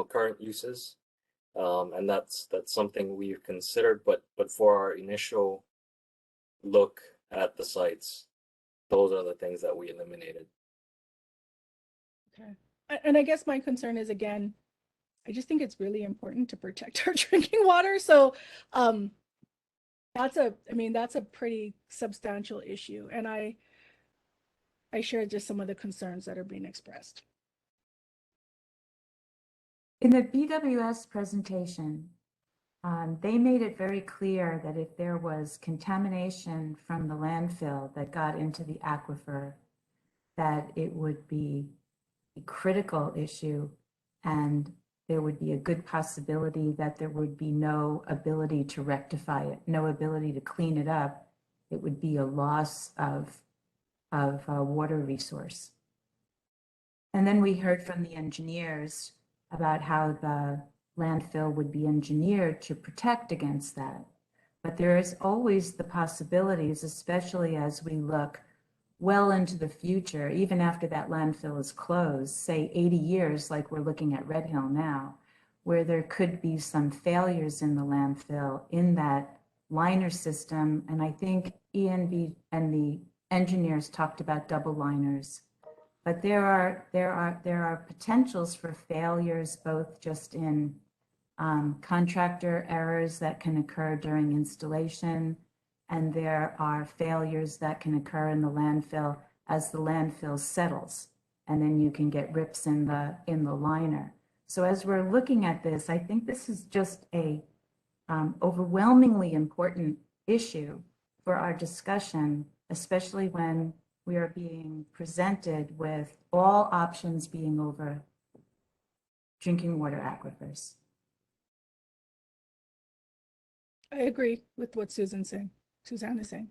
current uses, and that's something we've considered. But for our initial look at the sites, those are the things that we eliminated. Okay, and I guess my concern is, again, I just think it's really important to protect our drinking water. So that's a pretty substantial issue, and I share just some of the concerns that are being expressed. In the BWS presentation, they made it very clear that if there was contamination from the landfill that got into the aquifer, that it would be a critical issue, and there would be a good possibility that there would be no ability to rectify it, no ability to clean it up. It would be a loss of water resource. And then we heard from the engineers about how the landfill would be engineered to protect against that. But there is always the possibilities, especially as we look well into the future, even after that landfill is closed, say 80 years, like we're looking at Red Hill now, where there could be some failures in the landfill in that liner system. And I think ENV and the engineers talked about double liners. But there are potentials for failures, both just in contractor errors that can occur during installation, and there are failures that can occur in the landfill as the landfill settles, and then you can get rips in the liner. So as we're looking at this, I think this is just a overwhelmingly important issue for our discussion, especially when we are being presented with all options being over drinking water aquifers. I agree with what Suzanne is saying.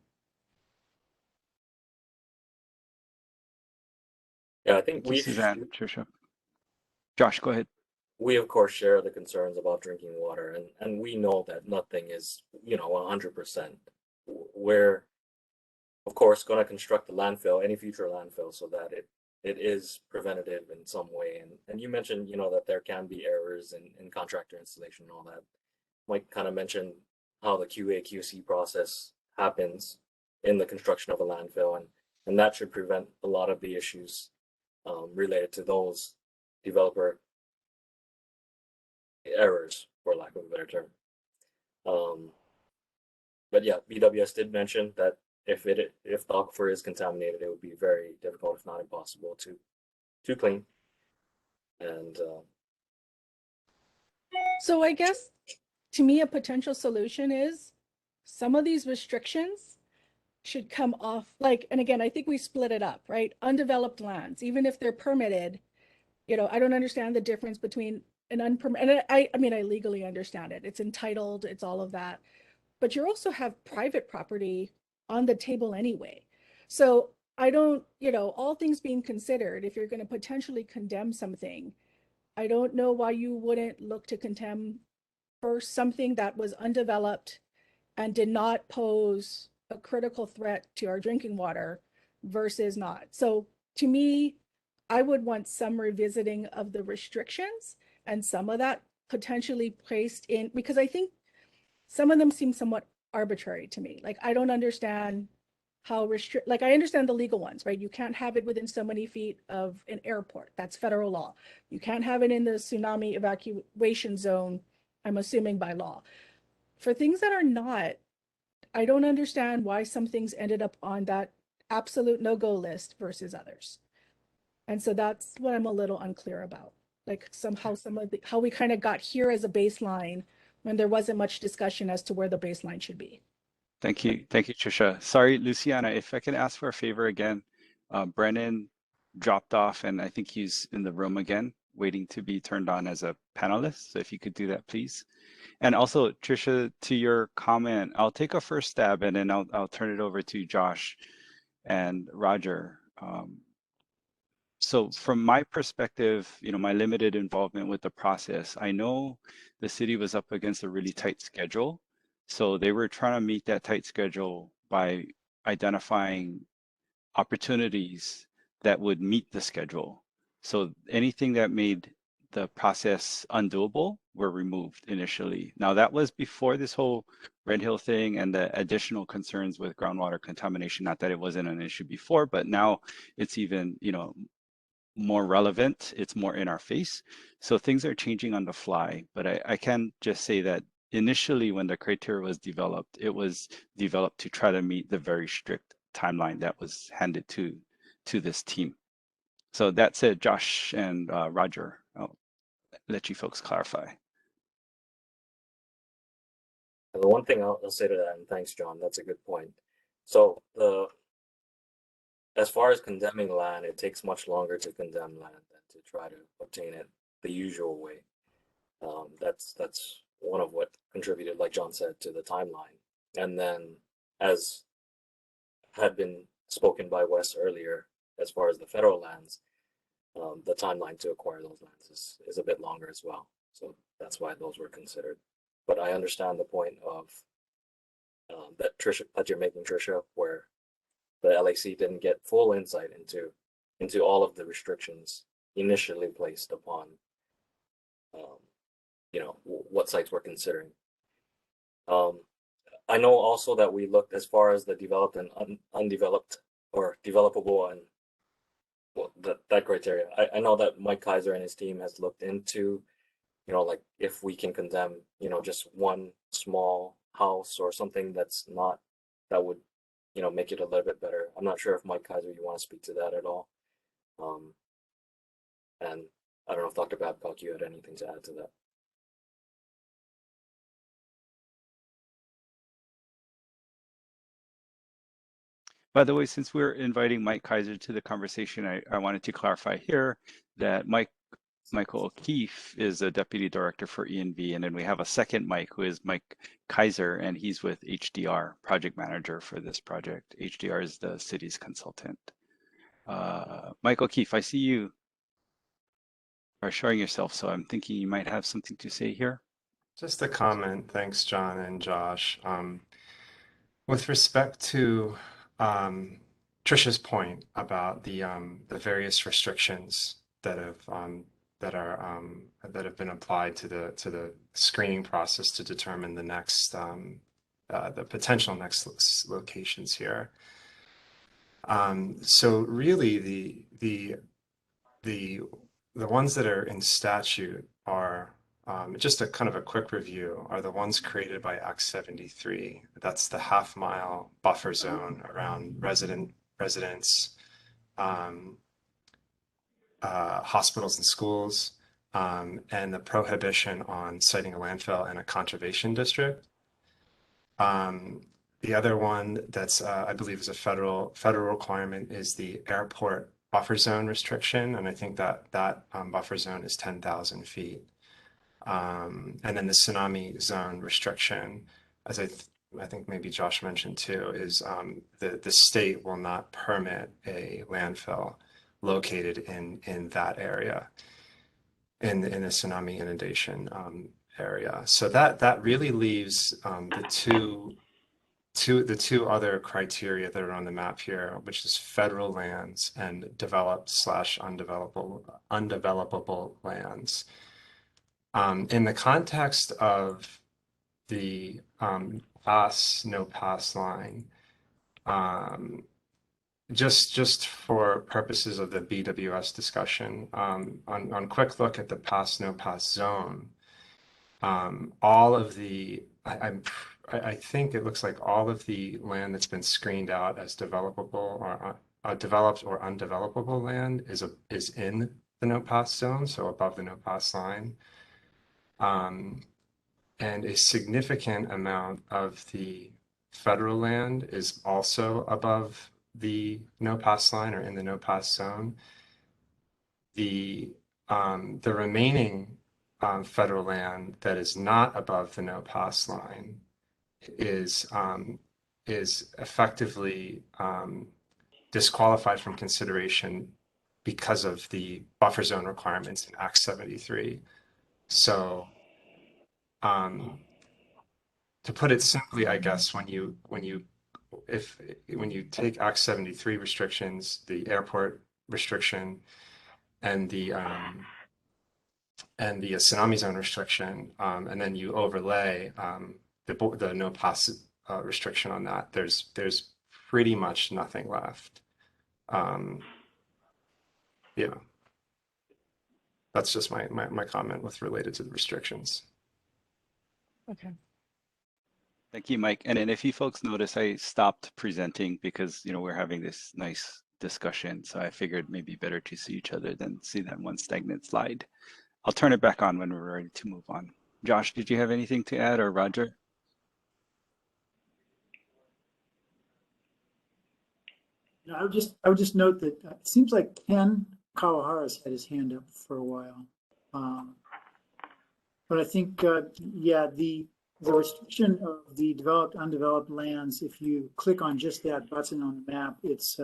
Yeah, I think we, Suzanne, Tricia. Josh, go ahead. We of course share the concerns about drinking water, and we know that nothing is 100%. We're of course going to construct the landfill, any future landfill, so that it is preventative in some way. And you mentioned that there can be errors in contractor installation and all that. Mike kind of mentioned how the QA/QC process happens in the construction of a landfill, and that should prevent a lot of the issues related to those developer errors, for lack of a better term. But yeah, BWS did mention that if the aquifer is contaminated, it would be very difficult, if not impossible, to clean. And so I guess, to me, a potential solution is some of these restrictions should come off, and again, I think we split it up, right? Undeveloped lands, even if they're permitted, I don't understand the difference between an unpermitted, I mean, I legally understand it. It's entitled, it's all of that. But you also have private property on the table anyway. So I don't, all things being considered, if you're going to potentially condemn something, I don't know why you wouldn't look to condemn for something that was undeveloped and did not pose a critical threat to our drinking water versus not. So to me, I would want some revisiting of the restrictions and some of that potentially placed in, because I think some of them seem somewhat arbitrary to me. Like, I don't understand how like, I understand the legal ones, right? You can't have it within so many feet of an airport. That's federal law. You can't have it in the tsunami evacuation zone, I'm assuming by law. For things that are not, I don't understand why some things ended up on that absolute no-go list versus others. And so that's what I'm a little unclear about. Like somehow how we kind of got here as a baseline when there wasn't much discussion as to where the baseline should be. Thank you, Tricia. Sorry, Luciana, if I can ask for a favor again. Brennan dropped off, and I think he's in the room again, waiting to be turned on as a panelist. So if you could do that, please. And also, Tricia, to your comment, I'll take a first stab, and then I'll turn it over to Josh and Roger. So from my perspective, my limited involvement with the process, I know the city was up against a really tight schedule. So they were trying to meet that tight schedule by identifying opportunities that would meet the schedule. So anything that made the process undoable were removed initially. Now that was before this whole Red Hill thing and the additional concerns with groundwater contamination. Not that it wasn't an issue before, but now it's even, more relevant. It's more in our face. So things are changing on the fly. But I can just say that initially when the criteria was developed, it was developed to try to meet the very strict timeline that was handed to this team. So that said, Josh and Roger, I'll let you folks clarify. The one thing I'll say to that, and thanks, John, that's a good point. So as far as condemning land, it takes much longer to condemn land than to try to obtain it the usual way. That's one of what contributed, like John said, to the timeline. And then, as had been spoken by Wes earlier, as far as the federal lands, the timeline to acquire those lands is a bit longer as well. So that's why those were considered. But I understand the point of that you're making, Tricia, where the LAC didn't get full insight into all of the restrictions initially placed upon what sites we're considering. I know also that we looked as far as the developed and undeveloped or developable and that criteria. I know that Mike Kaiser and his team has looked into, like if we can condemn, just one small house or something that would, make it a little bit better. I'm not sure if Mike Kaiser, you want to speak to that at all. And I don't know if Dr. Babcock, you had anything to add to that. By the way, since we're inviting Mike Kaiser to the conversation, I wanted to clarify here that Michael O'Keefe is a deputy director for ENV, and then we have a second Mike who is Mike Kaiser, and he's with HDR, project manager for this project. HDR is the city's consultant. Mike O'Keefe, I see you are showing yourself, so I'm thinking you might have something to say here. Just a comment. Thanks, John and Josh. With respect to Tricia's point about the various restrictions that have been applied to the screening process to determine the potential next locations here. So really the ones that are in statute are just a kind of a quick review are the ones created by Act 73. That's the half-mile buffer zone around residents, hospitals and schools, and the prohibition on siting a landfill in a conservation district. The other one that's I believe is a federal requirement is the airport buffer zone restriction, and I think that buffer zone is 10,000 feet. And then the tsunami zone restriction, as I think maybe Josh mentioned too, is the state will not permit a landfill located in that area. in a tsunami inundation area. So that really leaves the two other criteria that are on the map here, which is federal lands and developed / undevelopable lands. In the context of the no pass line, just for purposes of the BWS discussion, on quick look at the pass no pass zone, all of the I think it looks like all of the land that's been screened out as developable or developed or undevelopable land is in the no pass zone, so above the no pass line. And a significant amount of the federal land is also above the no pass line or in the no pass zone. The remaining federal land that is not above the no pass line is effectively disqualified from consideration because of the buffer zone requirements in Act 73. So to put it simply, I guess when you take Act 73 restrictions, the airport restriction, and the tsunami zone restriction, and then you overlay the no pass restriction on that, there's pretty much nothing left. Yeah, that's just my comment with related to the restrictions. Okay. Thank you, Mike. And then if you folks notice, I stopped presenting because, we're having this nice discussion. So I figured maybe better to see each other than see that one stagnant slide. I'll turn it back on when we're ready to move on. Josh, did you have anything to add, or Roger? I would just note that it seems like Ken Kawahara's had his hand up for a while. But I think, yeah, the restriction of the developed, undeveloped lands, if you click on just that button on the map, it's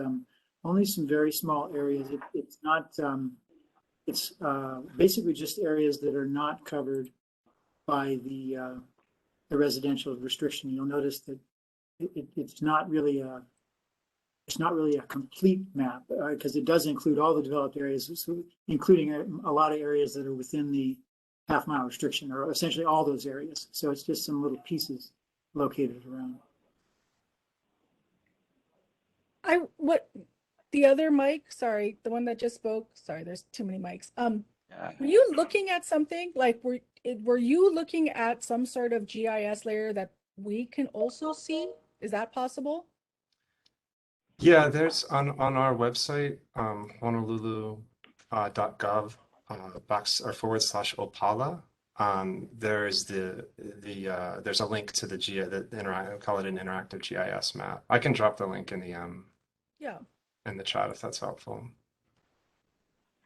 only some very small areas. It's not, it's basically just areas that are not covered by the residential restriction. You'll notice that it's not really a complete map because it does include all the developed areas, so including a lot of areas that are within the half-mile restriction, or essentially all those areas. So it's just some little pieces located around. The other mic, sorry, the one that just spoke, sorry, there's too many mics. Were you looking at something like, were you looking at some sort of GIS layer that we can also see? Is that possible? Yeah, there's on our website, honolulu.gov /Opala. There's there's a link to I call it an interactive GIS map. I can drop the link in the in the chat if that's helpful.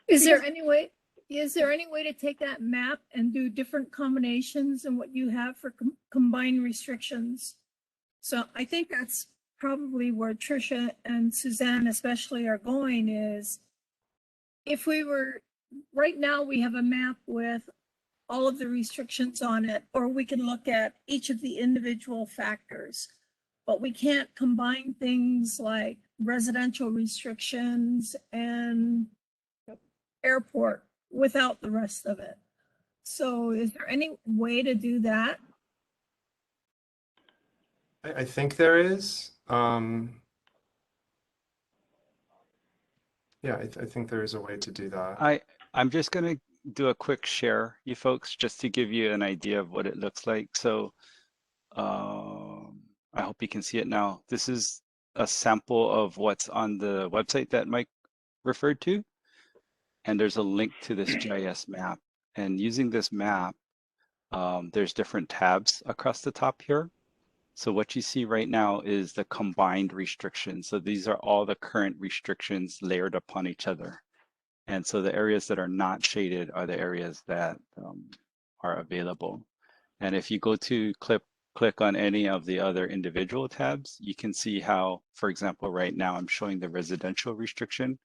Is there any way to take that map and do different combinations than what you have for combined restrictions? So I think that's probably where Tricia and Suzanne especially are going, is if we were, right now we have a map with all of the restrictions on it, or we can look at each of the individual factors, but we can't combine things like residential restrictions and airport without the rest of it. So is there any way to do that? I think there is. Yeah, I think there is a way to do that. I'm just going to do a quick share, you folks, just to give you an idea of what it looks like. So I hope you can see it now. This is a sample of what's on the website that Mike referred to. And there's a link to this GIS map. And using this map, there's different tabs across the top here. So what you see right now is the combined restrictions. So these are all the current restrictions layered upon each other. And so the areas that are not shaded are the areas that are available. And if you go to click on any of the other individual tabs, you can see how, for example, right now I'm showing the residential restriction.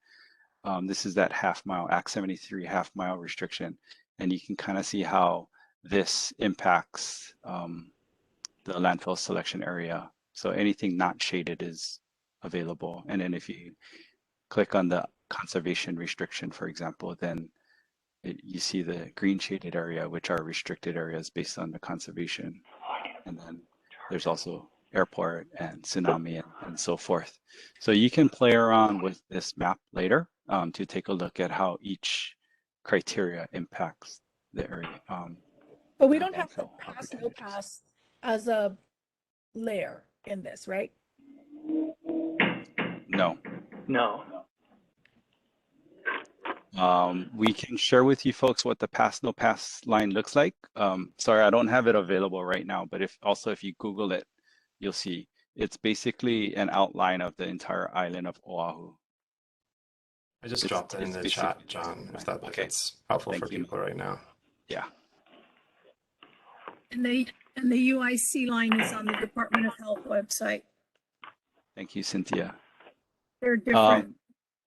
This is that half-mile, Act 73 half-mile restriction. and you can kind of see how this impacts the landfill selection area. So anything not shaded is available. And then if you click on the conservation restriction, for example, then you see the green shaded area, which are restricted areas based on the conservation. And then there's also airport and tsunami and so forth. So you can play around with this map later to take a look at how each criteria impacts the area. But we don't have to pass no pass as a layer in this, right? No. No. We can share with you folks what the pass no pass line looks like. Sorry, I don't have it available right now, but if you Google it, you'll see it's basically an outline of the entire island of Oahu. I just dropped it in the chat, John, if that's helpful for people right now. Yeah. And the UIC line is on the Department of Health website. Thank you, Cynthia. They're different.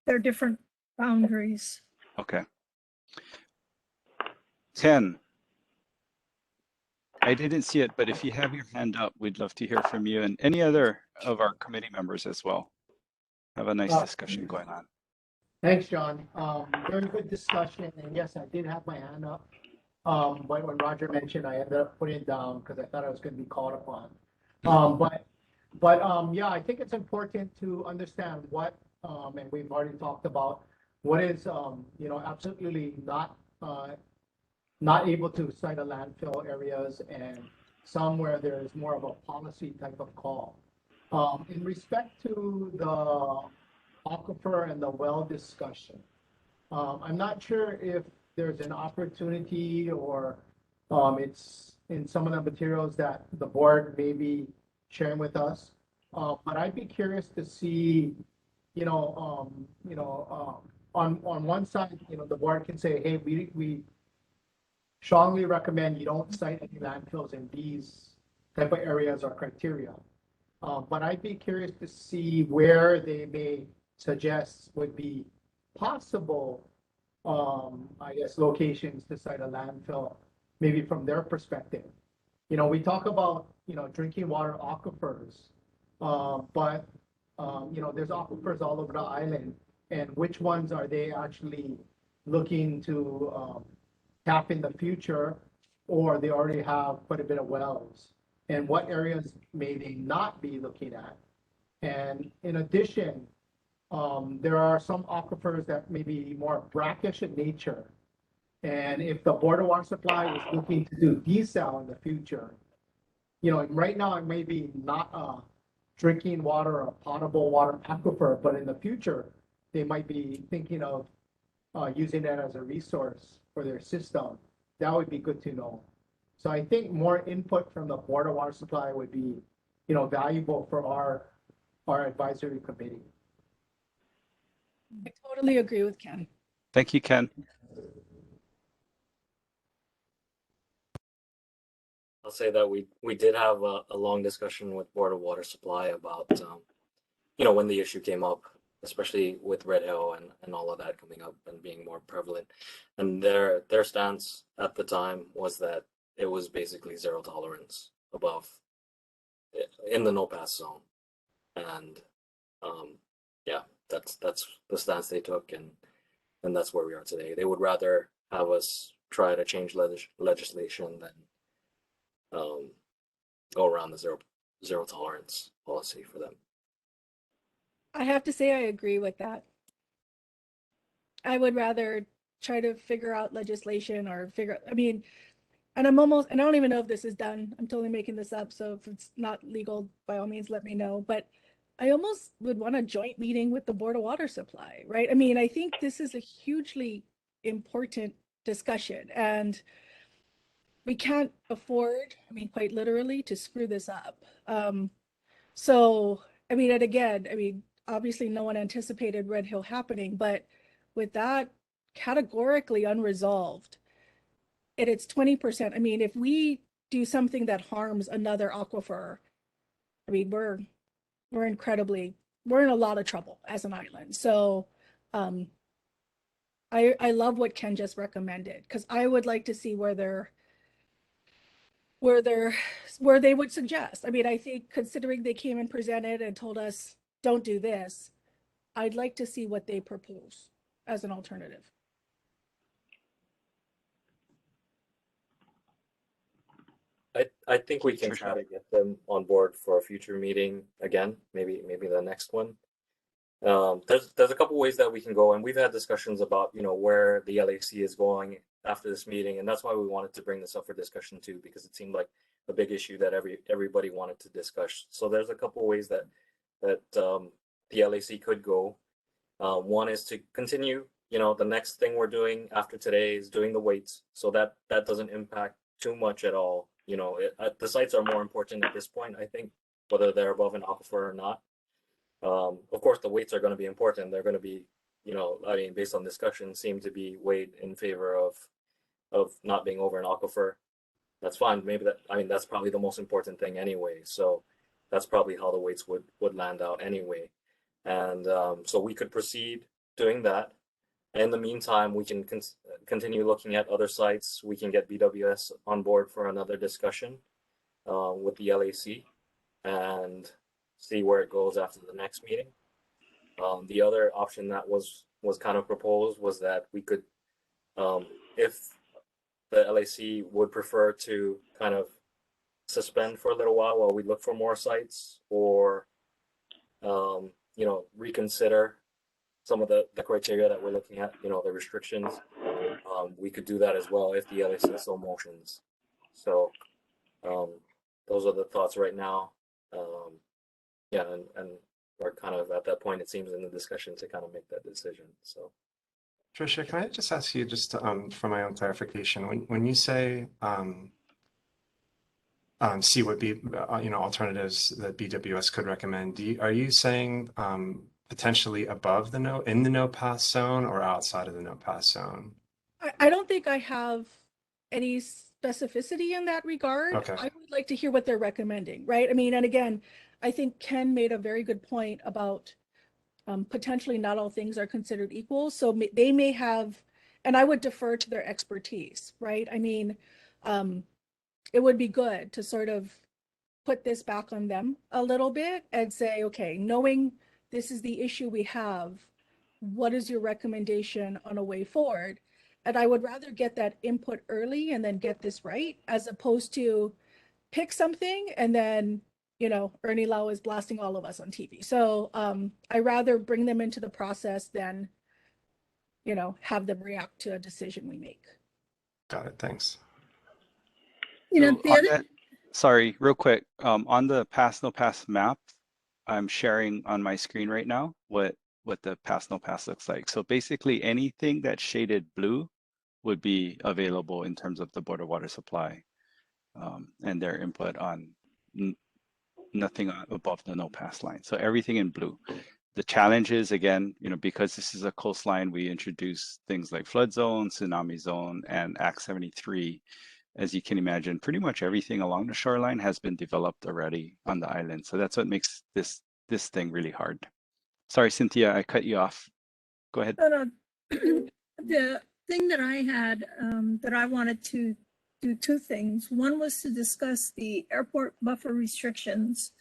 They're different boundaries. Okay. Ken, I didn't see it, but if you have your hand up, we'd love to hear from you and any other of our committee members as well. Have a nice discussion going on. Thanks, John. Very good discussion. And yes, I did have my hand up. But when Roger mentioned, I ended up putting it down because I thought I was going to be called upon. Yeah, I think it's important to understand what, and we've already talked about what is, absolutely not able to site a landfill areas and some where there's more of a policy type of call. In respect to the aquifer and the well discussion, I'm not sure if there's an opportunity or it's in some of the materials that the board may be sharing with us. But I'd be curious to see, on one side, the board can say, hey, we strongly recommend you don't cite any landfills in these type of areas or criteria. But I'd be curious to see where they may suggest would be possible, locations to cite a landfill, maybe from their perspective. We talk about, drinking water aquifers, but, there's aquifers all over the island, and which ones are they actually looking to tap in the future, or they already have quite a bit of wells, and what areas may they not be looking at? And in addition, there are some aquifers that may be more brackish in nature. And if the Board of Water Supply is looking to do desal in the future, right now it may be not a drinking water or potable water aquifer, but in the future, they might be thinking of using that as a resource for their system. That would be good to know. So I think more input from the Board of Water Supply would be, valuable for our advisory committee. I totally agree with Ken. Thank you, Ken. I'll say that we did have a long discussion with Board of Water Supply about, when the issue came up, especially with Red Hill and all of that coming up and being more prevalent. And their stance at the time was that it was basically zero tolerance above in the no pass zone. And that's the stance they took, and that's where we are today. They would rather have us try to change legislation than go around the zero tolerance policy for them. I have to say I agree with that. I would rather try to figure out legislation or and I don't even know if this is done. I'm totally making this up. So if it's not legal, by all means, let me know. But I almost would want a joint meeting with the Board of Water Supply, right? I think this is a hugely important discussion, and we can't afford, quite literally, to screw this up. And again, obviously no one anticipated Red Hill happening, but with that categorically unresolved, it's 20%. If we do something that harms another aquifer, we're in a lot of trouble as an island. So I I love what Ken just recommended, because I would like to see where they would suggest. I mean, I think considering they came and presented and told us, don't do this, I'd like to see what they propose as an alternative. I think we can try to get them on board for a future meeting again, maybe the next one. There's a couple ways that we can go, and we've had discussions about, you know, where the LAC is going after this meeting, and that's why we wanted to bring this up for discussion too, because it seemed like a big issue that everybody wanted to discuss. So there's a couple ways that the LAC could go. One is to continue, you know, the next thing we're doing after today is doing the weights, so that doesn't impact too much at all. You know, the sites are more important at this point, I think, whether they're above an aquifer or not. Of course, the weights are going to be important. They're going to be, you know, I mean, based on discussion, seem to be weighed in favor of not being over an aquifer. That's fine. Maybe that's probably the most important thing anyway. So that's probably how the weights would land out anyway. And so we could proceed doing that. In the meantime, we can continue looking at other sites. We can get BWS on board for another discussion with the LAC and see where it goes after the next meeting. The other option that was kind of proposed was that we could, if the LAC would prefer to kind of suspend for a little while we look for more sites, or you know, reconsider some of the criteria that we're looking at, you know, the restrictions. We could do that as well if the LAC so motions. So those are the thoughts right now. Yeah, and we're kind of at that point, it seems, in the discussion to kind of make that decision. So Tricia, can I just ask you, just for my own clarification, when you say see what you know, alternatives that BWS could recommend, are you saying potentially above the in the no pass zone or outside of the no pass zone? I don't think I have any specificity in that regard. Okay. I would like to hear what they're recommending, right? I mean, and again, I think Ken made a very good point about potentially not all things are considered equal. So they may have, and I would defer to their expertise, right? I mean, it would be good to sort of put this back on them a little bit and say, okay, knowing this is the issue we have, what is your recommendation on a way forward? And I would rather get that input early and then get this right, as opposed to pick something and then, you know, Ernie Lau is blasting all of us on TV. So I rather bring them into the process than, you know, have them react to a decision we make. Got it. Thanks. You know, So sorry, real quick, on the pass no pass map, I'm sharing on my screen right now what the pass no pass looks like. So basically anything that's shaded blue would be available in terms of the Board of Water Supply and their input on nothing above the no pass line. So everything in blue. The challenge is, again, you know, because this is a coastline, we introduce things like flood zone, tsunami zone, and Act 73. As you can imagine, pretty much everything along the shoreline has been developed already on the island. So that's what makes this thing really hard. Sorry, Cynthia, I cut you off. Go ahead. The thing that I had, that I wanted to do two things. One was to discuss the airport buffer restrictions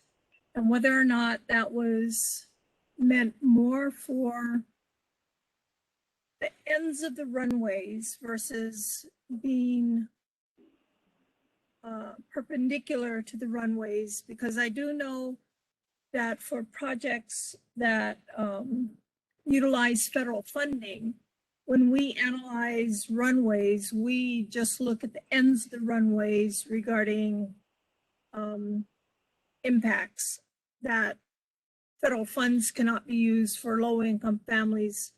and whether or not that was meant more for the ends of the runways versus being perpendicular to the runways, because I do know that for projects that utilize federal funding, when we analyze runways, we just look at the ends of the runways regarding impacts that federal funds cannot be used for low-income families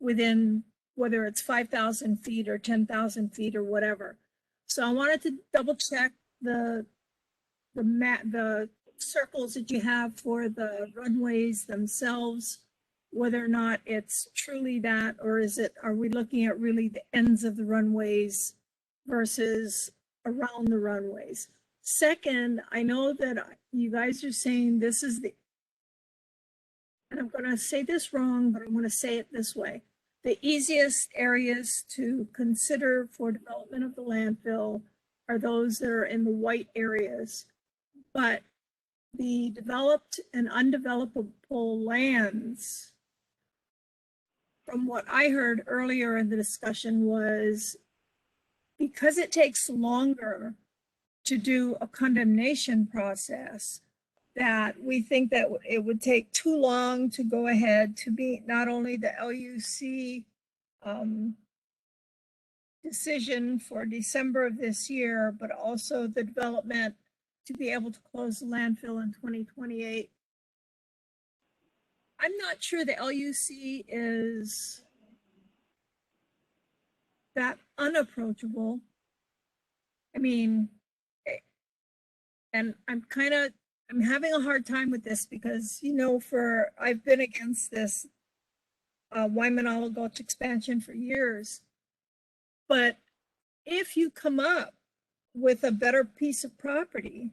within, whether it's 5,000 feet or 10,000 feet or whatever. So I wanted to double check the circles that you have for the runways themselves, whether or not it's truly that, or are we looking at really the ends of the runways versus around the runways? Second, I know that you guys are saying this is and I'm going to say this wrong, but I'm going to say it this way. the easiest areas to consider for development of the landfill are those that are in the white areas. But the developed and undevelopable lands, from what I heard earlier in the discussion, was because it takes longer to do a condemnation process, that we think that it would take too long to go ahead to meet not only the LUC decision for December of this year, but also the development to be able to close the landfill in 2028. I'm not sure the LUC is that unapproachable. I mean, and I'm having a hard time with this because, you know, I've been against this Waimanalo Gulch expansion for years. But if you come up with a better piece of property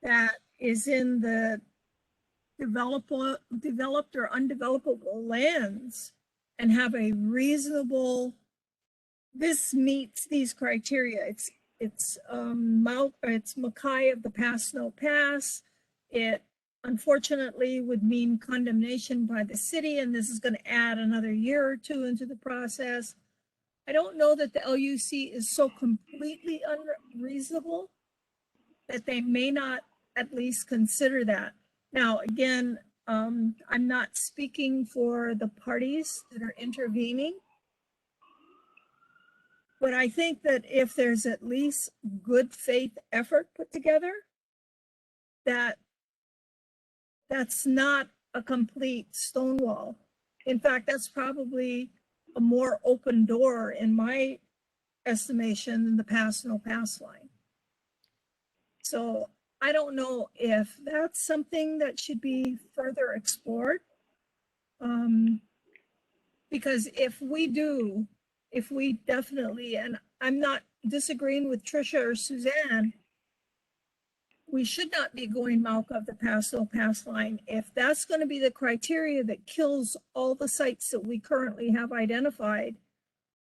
that is in the developed or undevelopable lands and have a reasonable, this meets these criteria. It's Mackay of the Pass Snow Pass. It unfortunately would mean condemnation by the city, and this is going to add another year or two into the process. I don't know that the LUC is so completely unreasonable that they may not at least consider that. Now, again, I'm not speaking for the parties that are intervening, but I think that if there's at least good faith effort put together, that's not a complete stonewall. In fact, that's probably a more open door in my estimation than the pass no pass line. So I don't know if that's something that should be further explored. Because if we definitely, and I'm not disagreeing with Tricia or Suzanne, we should not be going Mauka of the pass no pass line. If that's going to be the criteria that kills all the sites that we currently have identified,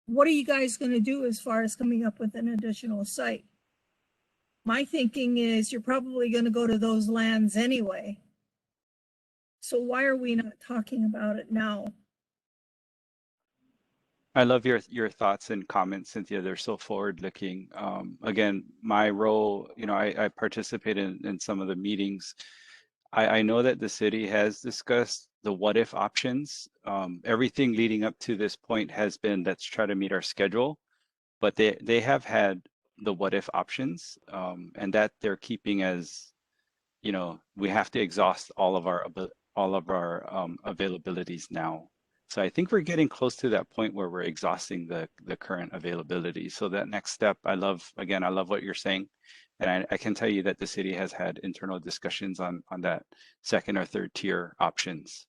what are you guys going to do as far as coming up with an additional site? My thinking is you're probably going to go to those lands anyway. So why are we not talking about it now? I love your thoughts and comments, Cynthia. They're so forward-looking. Again, my role, you know, I participate in some of the meetings. I know that the city has discussed the what-if options. Everything leading up to this point has been, let's try to meet our schedule, but they have had the what-if options, and that they're keeping as, you know, we have to exhaust all of our availabilities now. So I think we're getting close to that point where we're exhausting the current availability. So that next step, I love what you're saying. And I can tell you that the city has had internal discussions on that second or third tier options.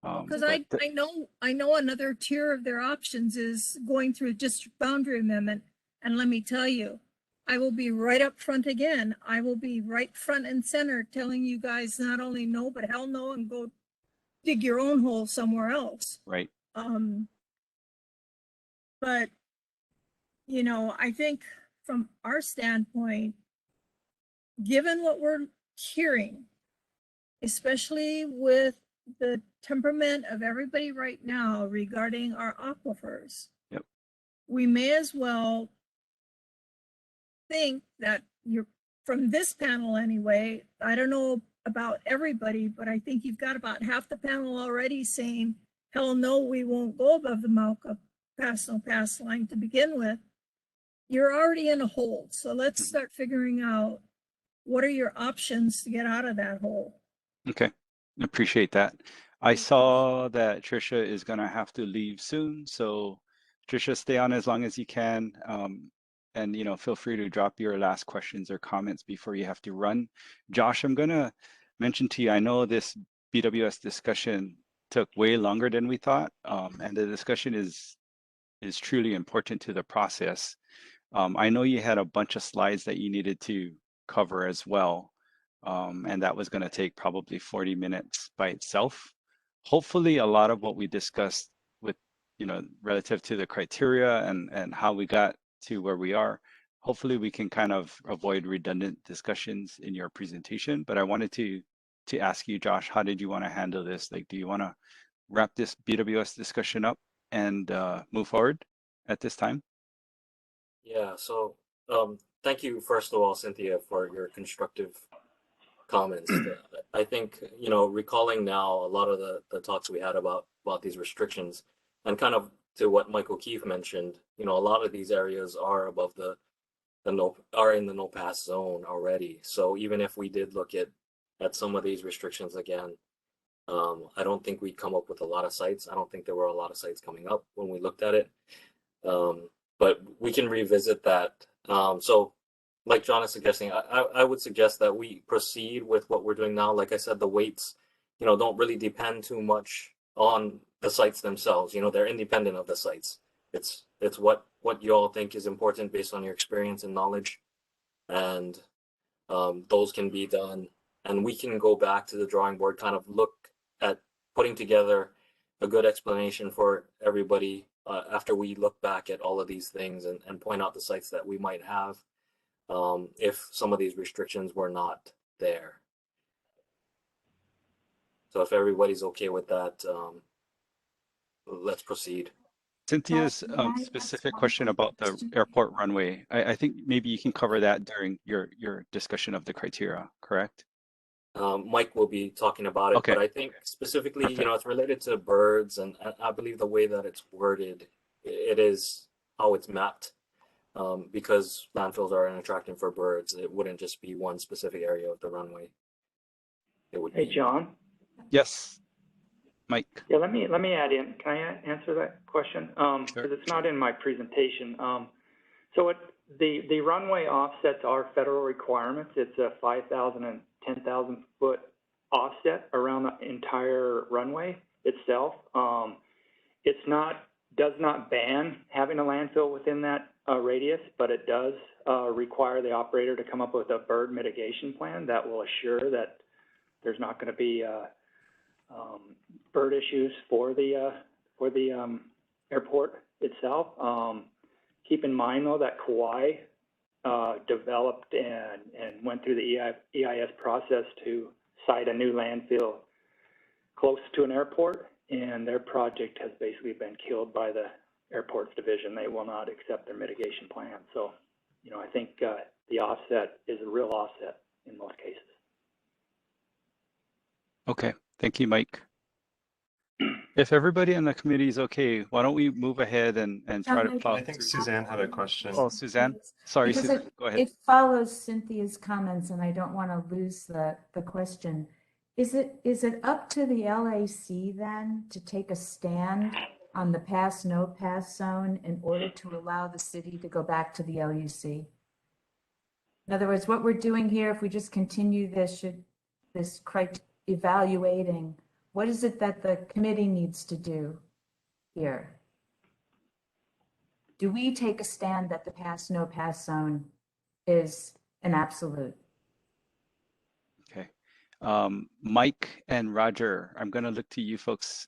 Because I know another tier of their options is going through a district boundary amendment. And let me tell you, I will be right up front again. I will be right front and center telling you guys not only no, but hell no, and go dig your own hole somewhere else. Right. But, you know, I think from our standpoint, given what we're hearing, especially with the temperament of everybody right now regarding our aquifers, yep, we may as well think that you're, from this panel anyway, I don't know about everybody, but I think you've got about half the panel already saying, hell no, we won't go above the Mauka pass no pass line to begin with. You're already in a hole. So let's start figuring out what are your options to get out of that hole. Okay, appreciate that. I saw that Tricia is gonna have to leave soon. So Tricia, stay on as long as you can. And you know, feel free to drop your last questions or comments before you have to run. Josh, I'm gonna mention to you, I know this BWS discussion took way longer than we thought, and the discussion is truly important to the process. I know you had a bunch of slides that you needed to cover as well, and that was going to take probably 40 minutes by itself. Hopefully, a lot of what we discussed with you know, relative to the criteria and how we got to where we are. Hopefully we can kind of avoid redundant discussions in your presentation, but I wanted to ask you, Josh, how did you want to handle this? Like, do you want to wrap this BWS discussion up and move forward at this time? Yeah, so thank you, first of all, Cynthia, for your constructive comments. I think, you know, recalling now a lot of the talks we had about these restrictions, and kind of to what Michael Keefe mentioned, you know, a lot of these areas are above the are in the no pass zone already. So even if we did look at some of these restrictions again, I don't think we'd come up with a lot of sites. I don't think there were a lot of sites coming up when we looked at it. But we can revisit that. So like John is suggesting, I would suggest that we proceed with what we're doing now. Like I said, the weights, you know, don't really depend too much on the sites themselves. You know, they're independent of the sites. It's what you all think is important based on your experience and knowledge. And those can be done. And we can go back to the drawing board, kind of look at putting together a good explanation for everybody after we look back at all of these things and point out the sites that we might have if some of these restrictions were not there. So if everybody's okay with that, let's proceed. Cynthia's specific question about the airport runway, I think maybe you can cover that during your discussion of the criteria, correct? Mike will be talking about it, Okay. but I think specifically, you know, it's related to birds, and I believe the way that it's worded, it is how it's mapped, because landfills are an attraction for birds. It wouldn't just be one specific area of the runway. It would Hey, be. John. Yes, Mike. Yeah, let me add in. Can I answer that question? Because it's not in my presentation. So the runway offsets are federal requirements. It's a 5,000 and 10,000 foot offset around the entire runway itself. Does not ban having a landfill within that radius, but it does require the operator to come up with a bird mitigation plan that will assure that there's not going to be bird issues for the airport itself. Keep in mind though that Kauai developed and went through the EIS process to site a new landfill close to an airport, and their project has basically been killed by the airports division. They will not accept their mitigation plan. So, you know, I think the offset is a real offset in most cases. Okay, thank you, Mike. If everybody in the committee is okay, why don't we move ahead and try to plow I think Suzanne had a question. Oh, Suzanne? Sorry, Because Suzanne, go ahead. It follows Cynthia's comments, and I don't want to lose the question. Is it up to the LAC then to take a stand on the pass no pass zone in order to allow the city to go back to the LUC? In other words, what we're doing here, if we just continue this evaluating, what is it that the committee needs to do here? Do we take a stand that the pass no pass zone is an absolute? Okay. Mike and Roger, I'm going to look to you folks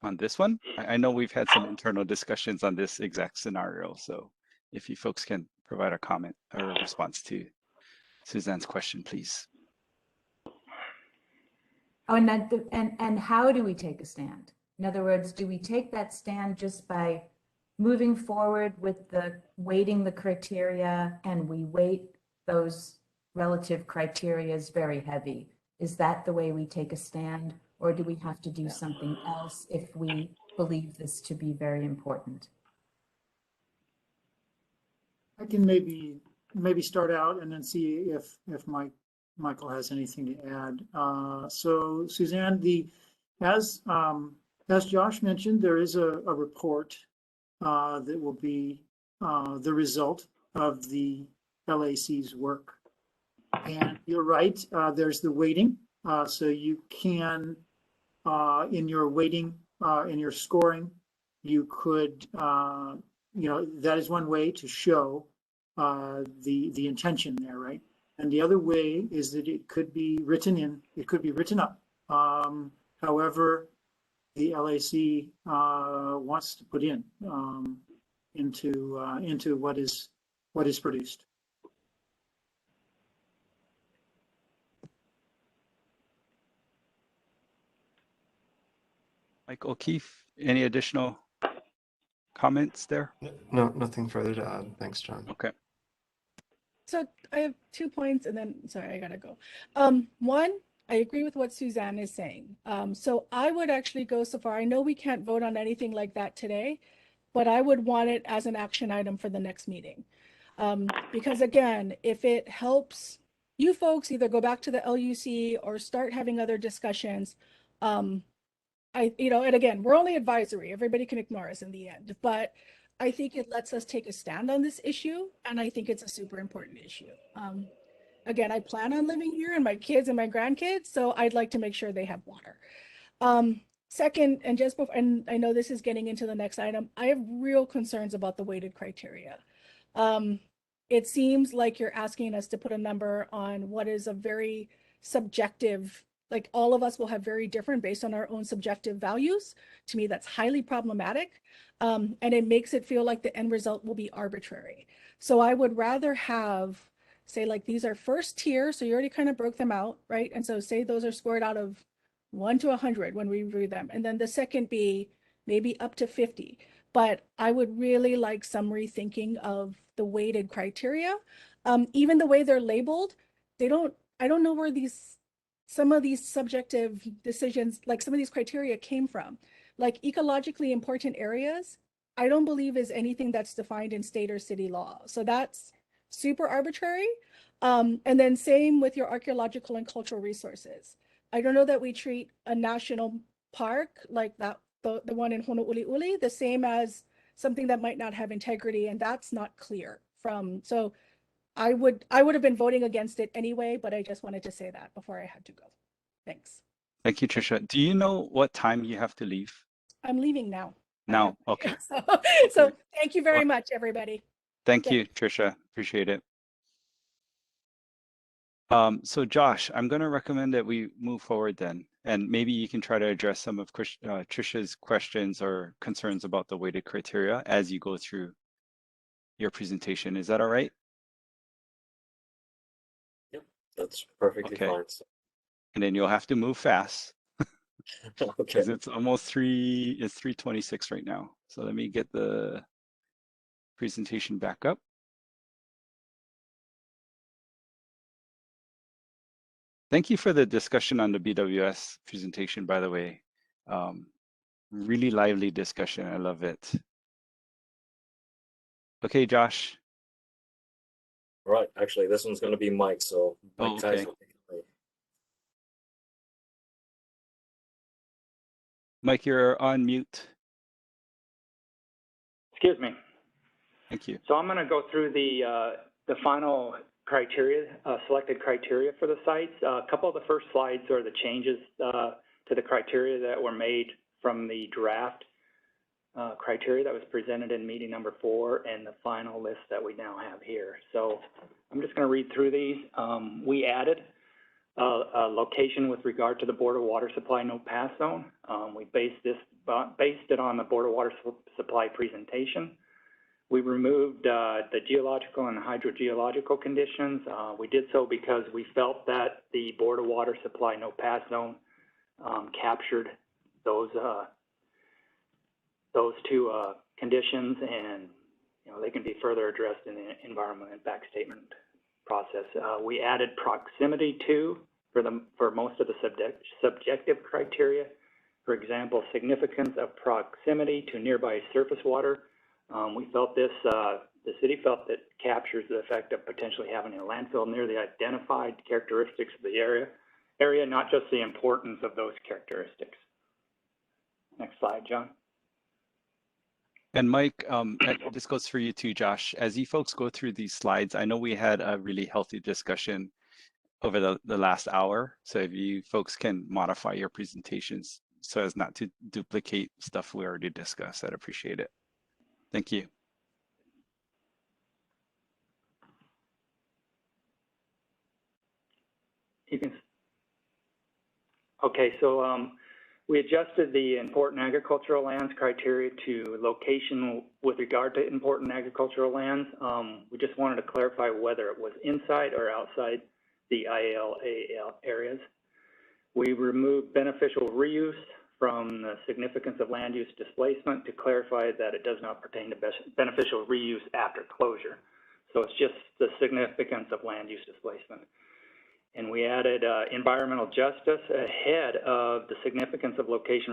on this one. I know we've had some internal discussions on this exact scenario, so if you folks can provide a comment or a response to Suzanne's question, please. Oh, and how do we take a stand? In other words, do we take that stand just by moving forward with weighting the criteria, and we weight those relative criteria as very heavy? Is that the way we take a stand, or do we have to do something else if we believe this to be very important? I can maybe start out and then see if Michael has anything to add. So Suzanne, as Josh mentioned, there is a report that will be the result of the LAC's work. And you're right, there's the weighting. So you can, in your weighting, in your scoring, you could, that is one way to show the intention there, right? And the other way is that it could be written up. However, the LAC wants to put in into what is produced. Mike O'Keefe, any additional comments there? No, nothing further to add. Thanks, John. Okay. So I have 2 points and then, sorry, I gotta go. One, I agree with what Suzanne is saying. So I would actually go so far. I know we can't vote on anything like that today, but I would want it as an action item for the next meeting. Because again, if it helps you folks either go back to the LUC or start having other discussions, and again, we're only advisory. Everybody can ignore us in the end, but I think it lets us take a stand on this issue, and I think it's a super important issue. Again, I plan on living here and my kids and my grandkids, so I'd like to make sure they have water. Second, and just before, and I know this is getting into the next item, I have real concerns about the weighted criteria. It seems like you're asking us to put a number on what is a very subjective, like all of us will have very different based on our own subjective values. To me, that's highly problematic. And it makes it feel like the end result will be arbitrary. So I would rather have, say, like these are first tier, so you already kind of broke them out, right? And so say those are scored out of 1 to 100 when we review them. And then the second be maybe up to 50. But I would really like some rethinking of the weighted criteria. Even the way they're labeled, I don't know where some of these subjective decisions, like some of these criteria came from. Like ecologically important areas, I don't believe is anything that's defined in state or city law. So that's super arbitrary. And then same with your archaeological and cultural resources. I don't know that we treat a national park like that, the one in Honolulu, the same as something that might not have integrity, and that's not clear from, so I would have been voting against it anyway, but I just wanted to say that before I had to go. Thanks. Thank you, Tricia. Do you know what time you have to leave? I'm leaving now. Now, okay. So thank you very much, everybody. Thank you, Tricia. Appreciate it. So Josh, I'm going to recommend that we move forward then, and maybe you can try to address some of Tricia's questions or concerns about the weighted criteria as you go through your presentation. Is that all right? Yep, that's perfectly fine. And then you'll have to move fast. Okay. Because it's almost 3:26 right now. So let me get the presentation back up. Thank you for the discussion on the BWS presentation, by the way. Really lively discussion. I love it. Okay, Josh. Right. Actually, this one's going to be Mike. So Mike okay. Tyson. Mike, you're on mute. Excuse me. Thank you. So I'm going to go through the final criteria, selected criteria for the sites. A couple of the first slides are the changes to the criteria that were made from the draft criteria that was presented in meeting number 4 and the final list that we now have here. So I'm just going to read through these. We added a location with regard to the Board of Water Supply no pass zone. We based it on the Board of Water Supply presentation. We removed the geological and hydrogeological conditions. We did so because we felt that the Board of Water Supply no pass zone captured those two conditions, and they can be further addressed in the environmental impact statement process. We added proximity to for most of the subjective criteria. For example, significance of proximity to nearby surface water. We felt this, the city felt that captures the effect of potentially having a landfill near the identified characteristics of the area, not just the importance of those characteristics. Next slide, John. And Mike, this goes for you too, Josh. As you folks go through these slides, I know we had a really healthy discussion over the last hour. So if you folks can modify your presentations so as not to duplicate stuff we already discussed, I'd appreciate it. Thank you. Okay, so We adjusted the important agricultural lands criteria to location with regard to important agricultural lands. We just wanted to clarify whether it was inside or outside the IAL areas. We removed beneficial reuse from the significance of land use displacement to clarify that it does not pertain to beneficial reuse after closure. So it's just the significance of land use displacement. And we added environmental justice ahead of the significance of location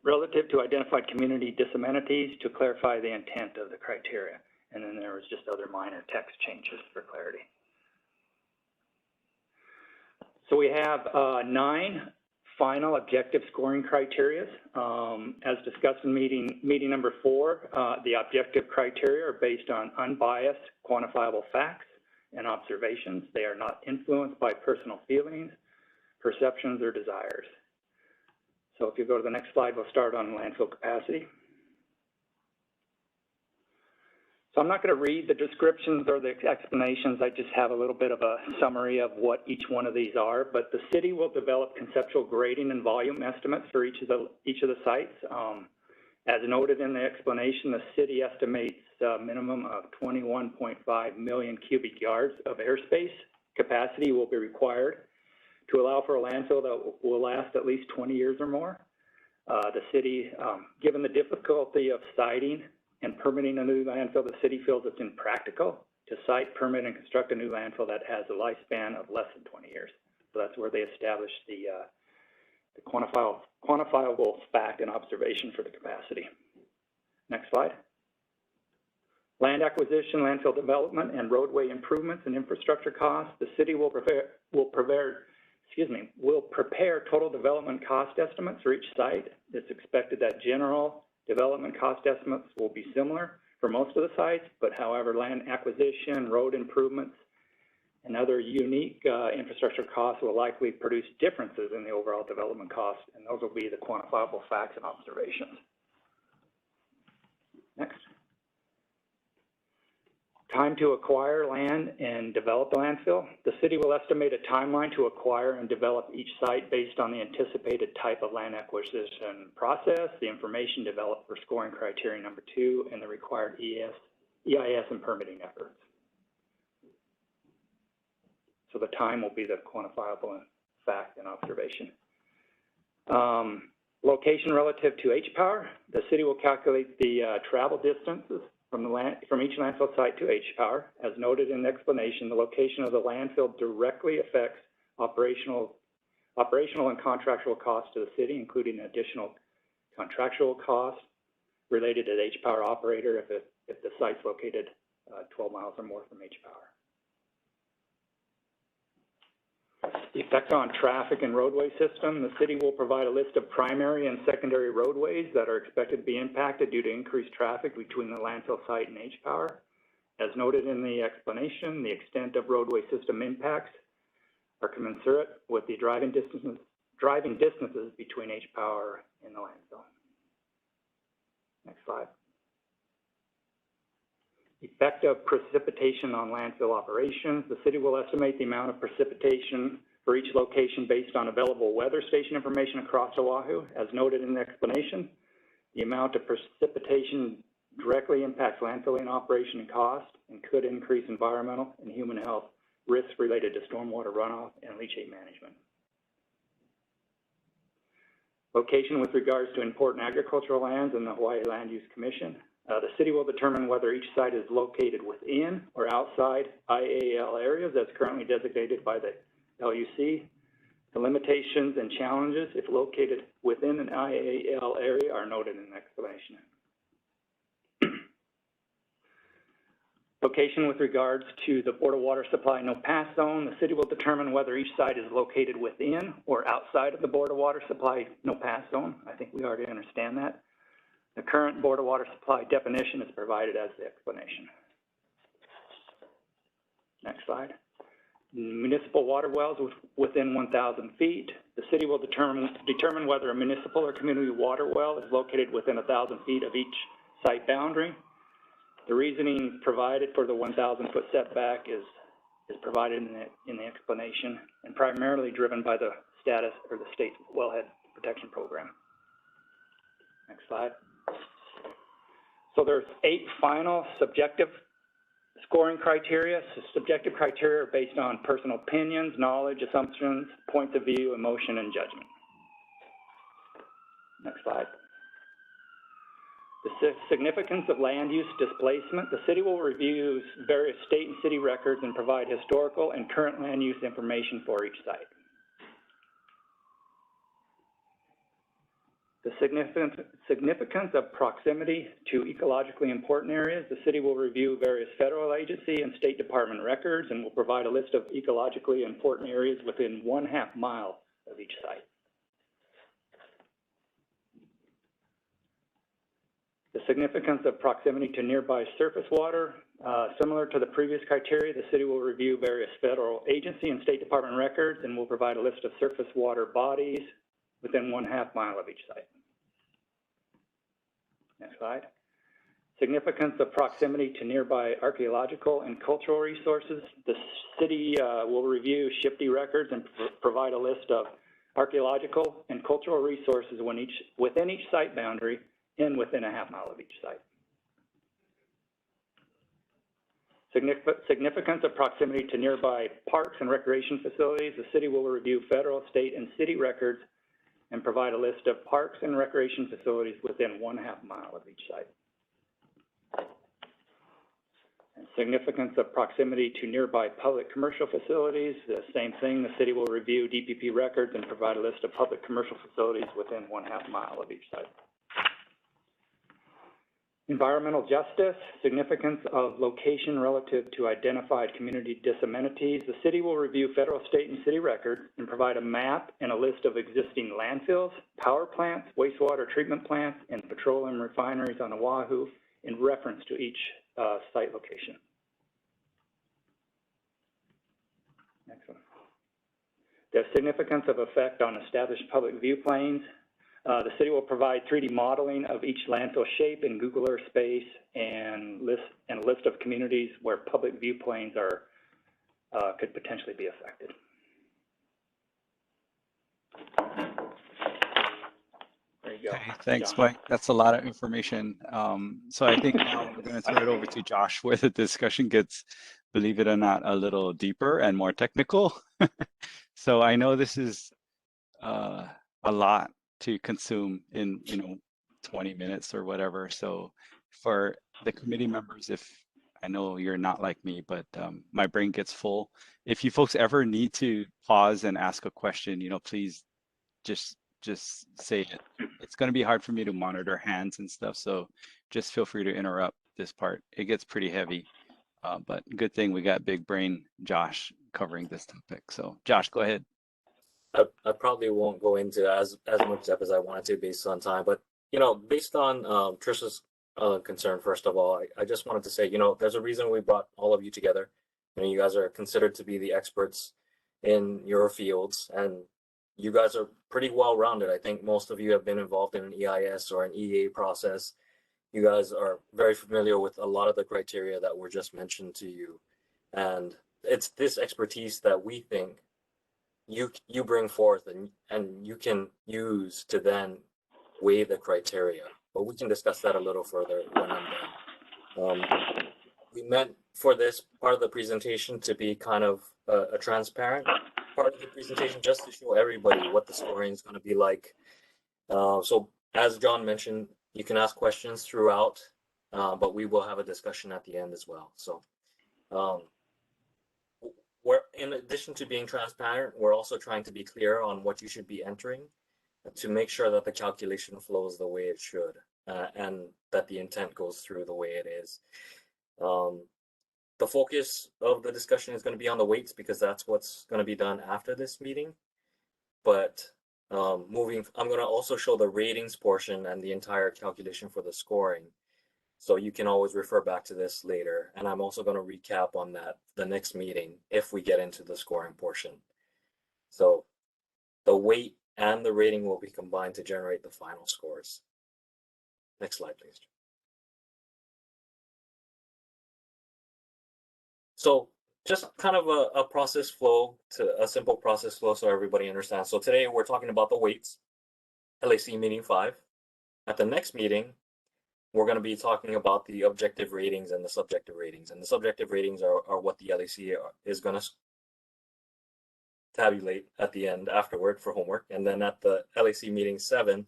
relative to identified community disamenities to clarify the intent of the criteria. And then there was just other minor text changes for clarity. So we have 9 final objective scoring criteria. As discussed in meeting number 4, the objective criteria are based on unbiased, quantifiable facts and observations. They are not influenced by personal feelings, perceptions, or desires. So if you go to the next slide, we'll start on landfill capacity. So I'm not going to read the descriptions or the explanations. I just have a little bit of a summary of what each one of these are. But the city will develop conceptual grading and volume estimates for each of the sites. As noted in the explanation, the city estimates a minimum of 21.5 million cubic yards of airspace capacity will be required to allow for a landfill that will last at least 20 years or more. The city, given the difficulty of siting and permitting a new landfill, the city feels it's impractical to site, permit, and construct a new landfill that has a lifespan of less than 20 years. So that's where they established the quantifiable fact and observation for the capacity. Next slide. Land acquisition, landfill development, and roadway improvements and infrastructure costs. The city will prepare total development cost estimates for each site. It's expected that general development cost estimates will be similar for most of the sites, but however, land acquisition, road improvements, and other unique infrastructure costs will likely produce differences in the overall development costs, and those will be the quantifiable facts and observations. Next. Time to acquire land and develop the landfill. The city will estimate a timeline to acquire and develop each site based on the anticipated type of land acquisition process, the information developed for scoring criteria number 2, and the required EIS and permitting efforts. So the time will be the quantifiable fact and observation. Location relative to H-Power. The city will calculate the travel distances from each landfill site to H-Power. As noted in the explanation, the location of the landfill directly affects operational and contractual costs to the city, including additional contractual costs related to the H-Power operator if the site's located 12 miles or more from H-Power. The effect on traffic and roadway system. The city will provide a list of primary and secondary roadways that are expected to be impacted due to increased traffic between the landfill site and H-Power. As noted in the explanation, the extent of roadway system impacts are commensurate with the driving distances between H-Power and the landfill. Next slide. Effect of precipitation on landfill operations. The city will estimate the amount of precipitation for each location based on available weather station information across Oahu. As noted in the explanation, the amount of precipitation directly impacts landfilling operation and cost and could increase environmental and human health risks related to stormwater runoff and leachate management. Location with regards to important agricultural lands and the Hawaii Land Use Commission. The city will determine whether each site is located within or outside IAL areas as currently designated by the LUC. The limitations and challenges, if located within an IAL area, are noted in the explanation. Location with regards to the Board of Water Supply no pass zone. The city will determine whether each site is located within or outside of the Board of Water Supply no pass zone. I think we already understand that. The current Board of Water Supply definition is provided as the explanation. Next slide. Municipal water wells within 1,000 feet. The city will determine whether a municipal or community water well is located within 1,000 feet of each site boundary. The reasoning provided for the 1,000-foot setback is provided in the explanation and primarily driven by the status or the state's wellhead protection program. Next slide. So there's 8 final subjective scoring criteria. So subjective criteria are based on personal opinions, knowledge, assumptions, points of view, emotion, and judgment. Next slide. The significance of land use displacement. The city will review various state and city records and provide historical and current land use information for each site. The significance of proximity to ecologically important areas. The city will review various federal agency and State Department records and will provide a list of ecologically important areas within 1/2 mile of each site. The significance of proximity to nearby surface water. Similar to the previous criteria, the city will review various federal agency and State Department records and will provide a list of surface water bodies within 1/2 mile of each site. Next slide. Significance of proximity to nearby archaeological and cultural resources. The city will review SHPD records and provide a list of archaeological and cultural resources within each site boundary and within 1/2 mile of each site. Significance of proximity to nearby parks and recreation facilities. The city will review federal, state, and city records and provide a list of parks and recreation facilities within 1/2 mile of each site. And significance of proximity to nearby public commercial facilities. The same thing, the city will review DPP records and provide a list of public commercial facilities within 1/2 mile of each site. Environmental justice, significance of location relative to identified community disamenities. The city will review federal, state, and city records and provide a map and a list of existing landfills, power plants, wastewater treatment plants, and petroleum refineries on Oahu in reference to each site location. Next one. The significance of effect on established public view planes. The city will provide 3D modeling of each landfill shape in Google Earth space and a list of communities where public view planes could potentially be affected. There you go. Okay, thanks, John. Mike. That's a lot of information. So I think now we're going to throw it over to Josh, where the discussion gets, believe it or not, a little deeper and more technical. So I know this is a lot to consume in 20 minutes or whatever. So for the committee members, if I know you're not like me, but my brain gets full. If you folks ever need to pause and ask a question, please just say it. It's going to be hard for me to monitor hands and stuff, so just feel free to interrupt this part. It gets pretty heavy, but good thing we got big brain Josh covering this topic. So Josh, go ahead. I probably won't go into as much depth as I wanted to based on time, but based on Trisha's concern, first of all, I just wanted to say, there's a reason we brought all of you together. You guys are considered to be the experts in your fields, and you guys are pretty well rounded. I think most of you have been involved in an EIS or an EA process. You guys are very familiar with a lot of the criteria that were just mentioned to you, and it's this expertise that we think you bring forth and you can use to then weigh the criteria. But we can discuss that a little further when I'm done. We meant for this part of the presentation to be kind of a transparent part of the presentation, just to show everybody what the scoring is going to be like. So as John mentioned, you can ask questions throughout, but we will have a discussion at the end as well. So we're, in addition to being transparent, we're also trying to be clear on what you should be entering to make sure that the calculation flows the way it should, and that the intent goes through the way it is. The focus of the discussion is going to be on the weights because that's what's going to be done after this meeting. But I'm going to also show the ratings portion and the entire calculation for the scoring. So you can always refer back to this later. And I'm also going to recap on that the next meeting if we get into the scoring portion. So the weight and the rating will be combined to generate the final scores. Next slide, please. So just kind of a process flow, a simple process flow so everybody understands. So today we're talking about the weights, LAC Meeting 5. At the next meeting, we're going to be talking about the objective ratings and the subjective ratings. And the subjective ratings are what the LAC is going to tabulate at the end afterward for homework. And then at the LAC meeting 7,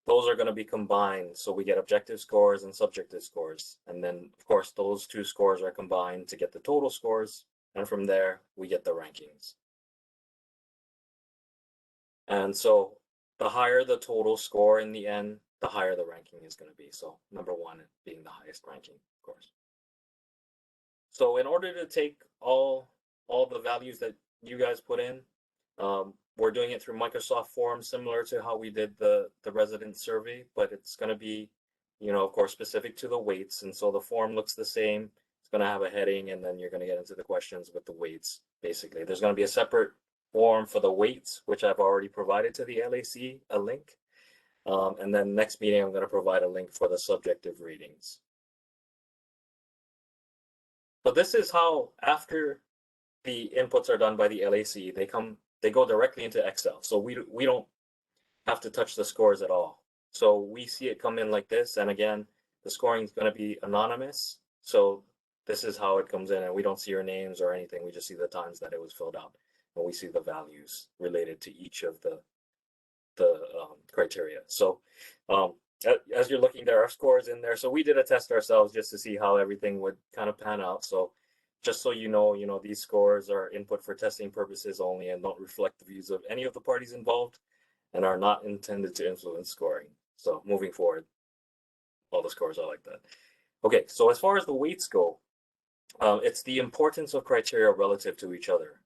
those are going to be combined. So we get objective scores and subjective scores. And then, of course, those two scores are combined to get the total scores. And from there, we get the rankings. And so the higher the total score in the end, the higher the ranking is going to be. So number 1 being the highest ranking, of course. So in order to take all the values that you guys put in, we're doing it through Microsoft Forms, similar to how we did the resident survey, but it's going to be, of course, specific to the weights. And so the form looks the same. It's going to have a heading, and then you're going to get into the questions with the weights, basically. There's going to be a separate form for the weights, which I've already provided to the LAC, a link. And then next meeting, I'm going to provide a link for the subjective ratings. But this is how, after the inputs are done by the LAC, they go directly into Excel. So we don't have to touch the scores at all. So we see it come in like this. And again, the scoring is going to be anonymous. So this is how it comes in, and we don't see your names or anything. We just see the times that it was filled out, and we see the values related to each of the criteria. So as you're looking, there are scores in there. So we did a test ourselves just to see how everything would kind of pan out. So just so you know, these scores are input for testing purposes only and don't reflect the views of any of the parties involved and are not intended to influence scoring. So moving forward, all the scores are like that. Okay, so as far as the weights go, it's the importance of criteria relative to each other,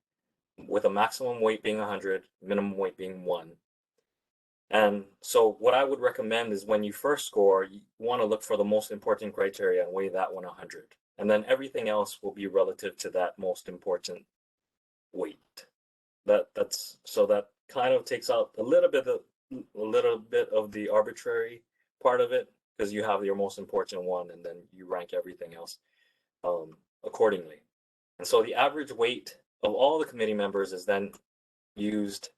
with a maximum weight being 100, minimum weight being 1. And so what I would recommend is when you first score, you want to look for the most important criteria and weigh that one 100. And then everything else will be relative to that most important weight. So that kind of takes out a little bit of the arbitrary part of it, because you have your most important one and then you rank everything else accordingly. And so the average weight of all the committee members is then used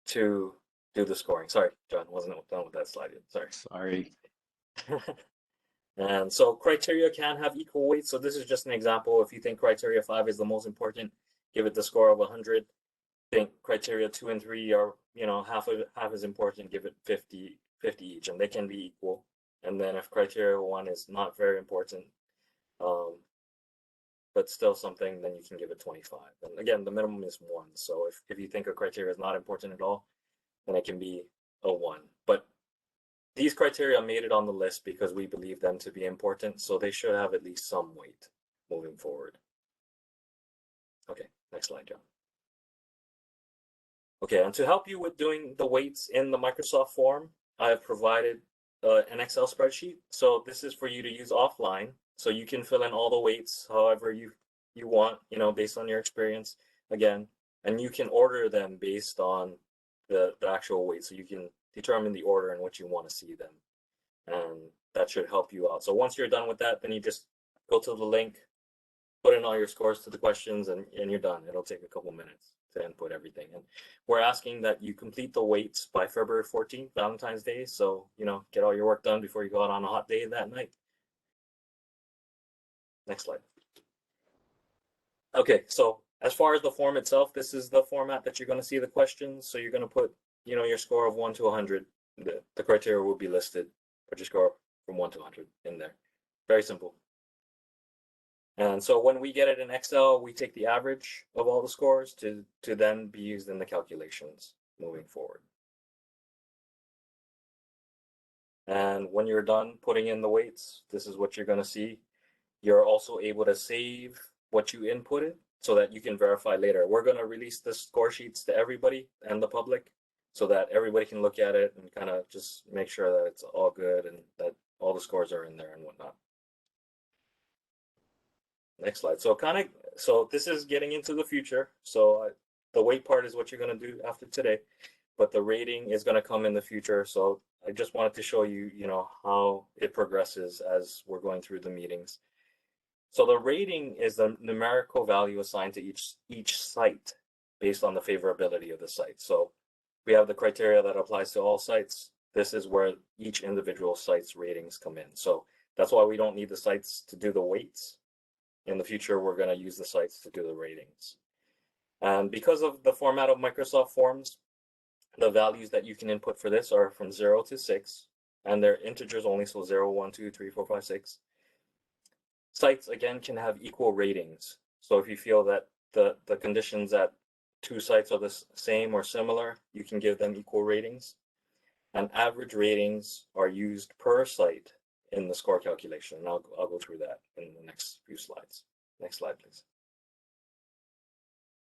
to do the scoring. Sorry, John, wasn't done with that slide yet. Sorry. And so criteria can have equal weight. So this is just an example. If you think criteria 5 is the most important, give it the score of 100. Think criteria 2 and 3 are, half as important, give it 50 each, and they can be equal. And then if criteria 1 is not very important, but still something, then you can give it 25. And again, the minimum is 1. So if you think a criteria is not important at all, then it can be a 1. But these criteria made it on the list because we believe them to be important, so they should have at least some weight moving forward. Okay, next slide, John. Okay, and to help you with doing the weights in the Microsoft form, I have provided an Excel spreadsheet. So this is for you to use offline, so you can fill in all the weights however you want, based on your experience, again, and you can order them based on the actual weight, so you can determine the order in which you want to see them, and that should help you out. So once you're done with that, then you just go to the link, put in all your scores to the questions, and you're done. It'll take a couple minutes to input everything, and we're asking that you complete the weights by February 14th, Valentine's Day, so get all your work done before you go out on a hot day that night. Next slide. Okay, so as far as the form itself, this is the format that you're going to see the questions. So you're going to put, your score of 1 to 100. The criteria will be listed. Put your score from 1 to 100 in there. Very simple. And so when we get it in Excel, we take the average of all the scores to then be used in the calculations moving forward. And when you're done putting in the weights, this is what you're going to see. You're also able to save what you inputted so that you can verify later. We're going to release the score sheets to everybody and the public so that everybody can look at it and kind of just make sure that it's all good and that all the scores are in there and whatnot. Next slide. So this is getting into the future. So the weight part is what you're going to do after today, but the rating is going to come in the future. So I just wanted to show you, how it progresses as we're going through the meetings. So the rating is the numerical value assigned to each site based on the favorability of the site. So we have the criteria that applies to all sites. this is where each individual site's ratings come in. So that's why we don't need the sites to do the weights. In the future, we're going to use the sites to do the ratings. And because of the format of Microsoft Forms, the values that you can input for this are from 0 to 6, and they're integers only, so 0, 1, 2, 3, 4, 5, 6. Sites, again, can have equal ratings. So if you feel that the conditions at two sites are the same or similar, you can give them equal ratings. And average ratings are used per site in the score calculation. And I'll go through that in the next few slides. Next slide, please.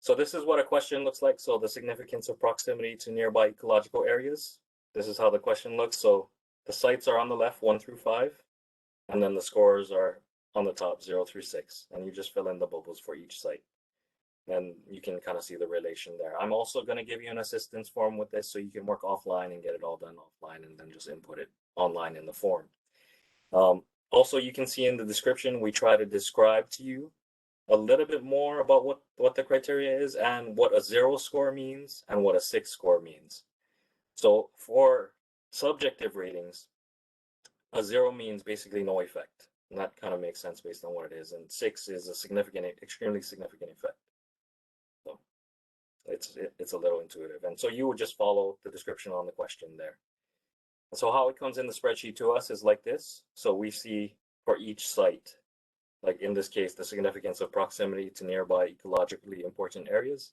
So this is what a question looks like. So the significance of proximity to nearby ecological areas. This is how the question looks. So the sites are on the left, 1 through 5, and then the scores are on the top, 0 through 6. And you just fill in the bubbles for each site. And you can kind of see the relation there. I'm also going to give you an assistance form with this so you can work offline and get it all done offline and then just input it online in the form. Also, you can see in the description, we try to describe to you a little bit more about what the criteria is and what a 0 score means and what a 6 score means. So for subjective ratings, a 0 means basically no effect. And that kind of makes sense based on what it is. And 6 is a significant, extremely significant effect. So it's a little intuitive. And so you would just follow the description on the question there. And so how it comes in the spreadsheet to us is like this. So we see for each site, like in this case, the significance of proximity to nearby ecologically important areas.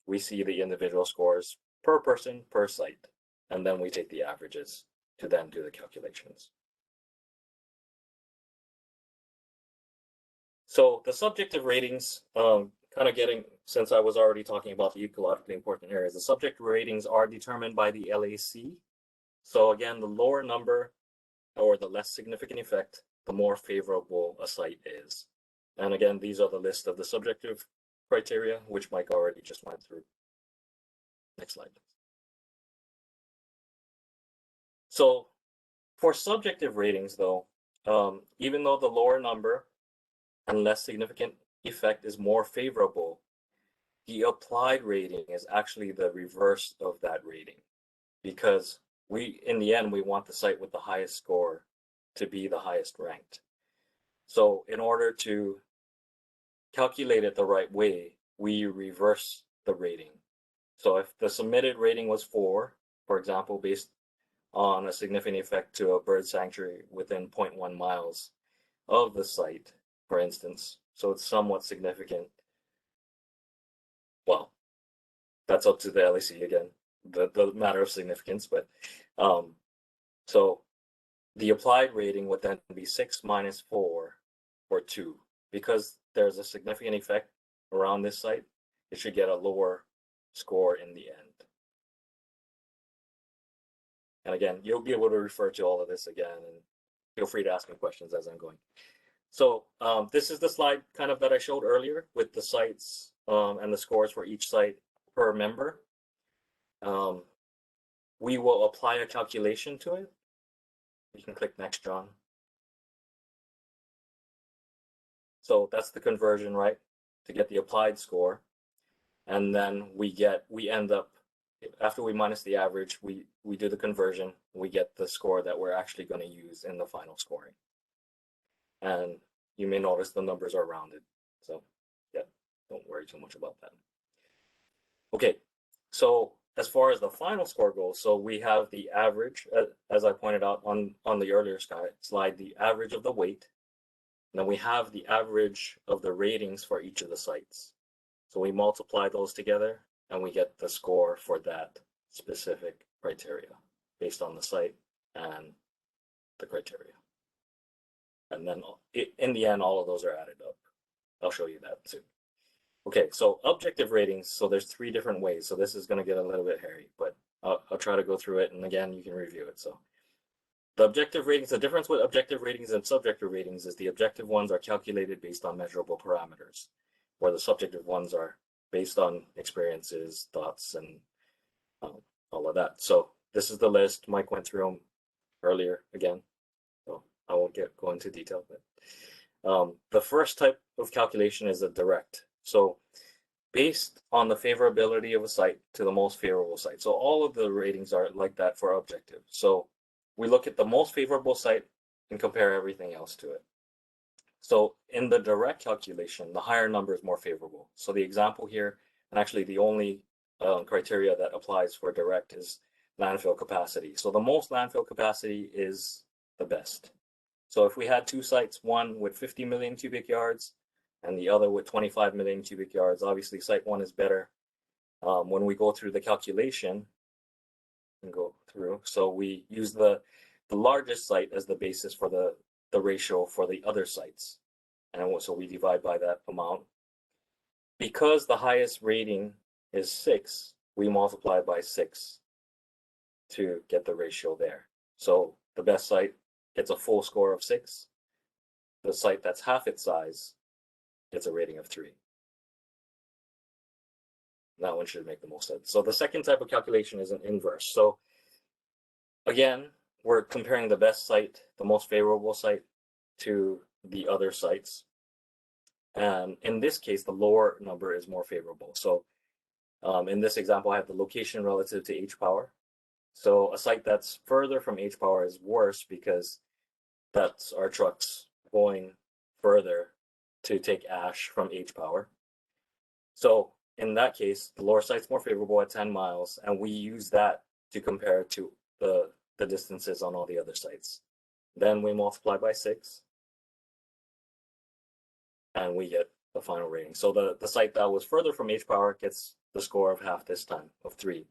We see the individual scores per person, per site, and then we take the averages to then do the calculations. So the subjective ratings, kind of getting, since I was already talking about the ecologically important areas, the subjective ratings are determined by the LAC. So again, the lower number or the less significant effect, the more favorable a site is. And again, these are the list of the subjective criteria, which Mike already just went through. Next slide. So for subjective ratings though, even though the lower number and less significant effect is more favorable, the applied rating is actually the reverse of that rating, because in the end, we want the site with the highest score to be the highest ranked. So in order to calculate it the right way, we reverse the rating. So if the submitted rating was 4, for example, based on a significant effect to a bird sanctuary within 0.1 miles of the site, for instance, so it's somewhat significant. Well, that's up to the LAC again, the matter of significance, but so the applied rating would then be 6 minus 4 or 2. Because there's a significant effect around this site, it should get a lower score in the end. And again, you'll be able to refer to all of this again, and feel free to ask me questions as I'm going. So this is the slide kind of that I showed earlier with the sites and the scores for each site per member. We will apply a calculation to it. You can click next, John. So that's the conversion, right? To get the applied score. And then we end up, after we minus the average, we do the conversion, we get the score that we're actually going to use in the final scoring. And you may notice the numbers are rounded. So yeah, don't worry too much about that. Okay, so as far as the final score goes, so we have the average, as I pointed out on the earlier slide, the average of the weight. And then we have the average of the ratings for each of the sites. So we multiply those together and we get the score for that specific criteria based on the site and the criteria. And then in the end, all of those are added up. I'll show you that soon. Okay, so objective ratings. So there's 3 different ways. So this is going to get a little bit hairy, but I'll try to go through it. And again, you can review it. So the objective ratings, the difference with objective ratings and subjective ratings is the objective ones are calculated based on measurable parameters, where the subjective ones are based on experiences, thoughts, and all of that. So this is the list. Mike went through them earlier again, so I won't go into detail. But the first type of calculation is a direct. So based on the favorability of a site to the most favorable site. So all of the ratings are like that for objective. So we look at the most favorable site and compare everything else to it. So in the direct calculation, the higher number is more favorable. So the example here, and actually the only criteria that applies for direct, is landfill capacity. So the most landfill capacity is the best. So if we had two sites, one with 50 million cubic yards and the other with 25 million cubic yards, obviously site one is better. When we go through the calculation and go through, so we use the largest site as the basis for the ratio for the other sites. And so we divide by that amount. Because the highest rating is 6, we multiply by 6 to get the ratio there. So the best site gets a full score of 6. The site that's half its size gets a rating of 3. That one should make the most sense. So the second type of calculation is an inverse. So again, we're comparing the best site, the most favorable site, to the other sites. And in this case, the lower number is more favorable. So in this example, I have the location relative to H power. So a site that's further from H power is worse because that's our trucks going further to take ash from H power. So in that case, the lower site's more favorable at 10 miles, and we use that to compare to the distances on all the other sites. Then we multiply by 6, and we get the final rating. So the site that was further from H power gets the score of half this time, of 3.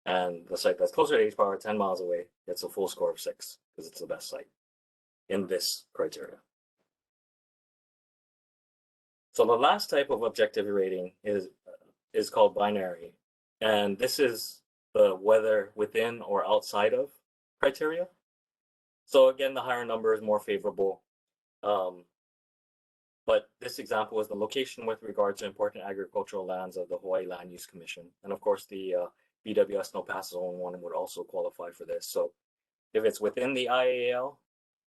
And the site that's closer to H power, 10 miles away, gets a full score of 6, because it's the best site in this criteria. So the last type of objective rating is called binary. And this is the whether within or outside of criteria. So again, the higher number is more favorable. But this example is the location with regard to important agricultural lands of the Hawaii Land Use Commission. And of course, the BWS no pass zone one would also qualify for this. So if it's within the IAL,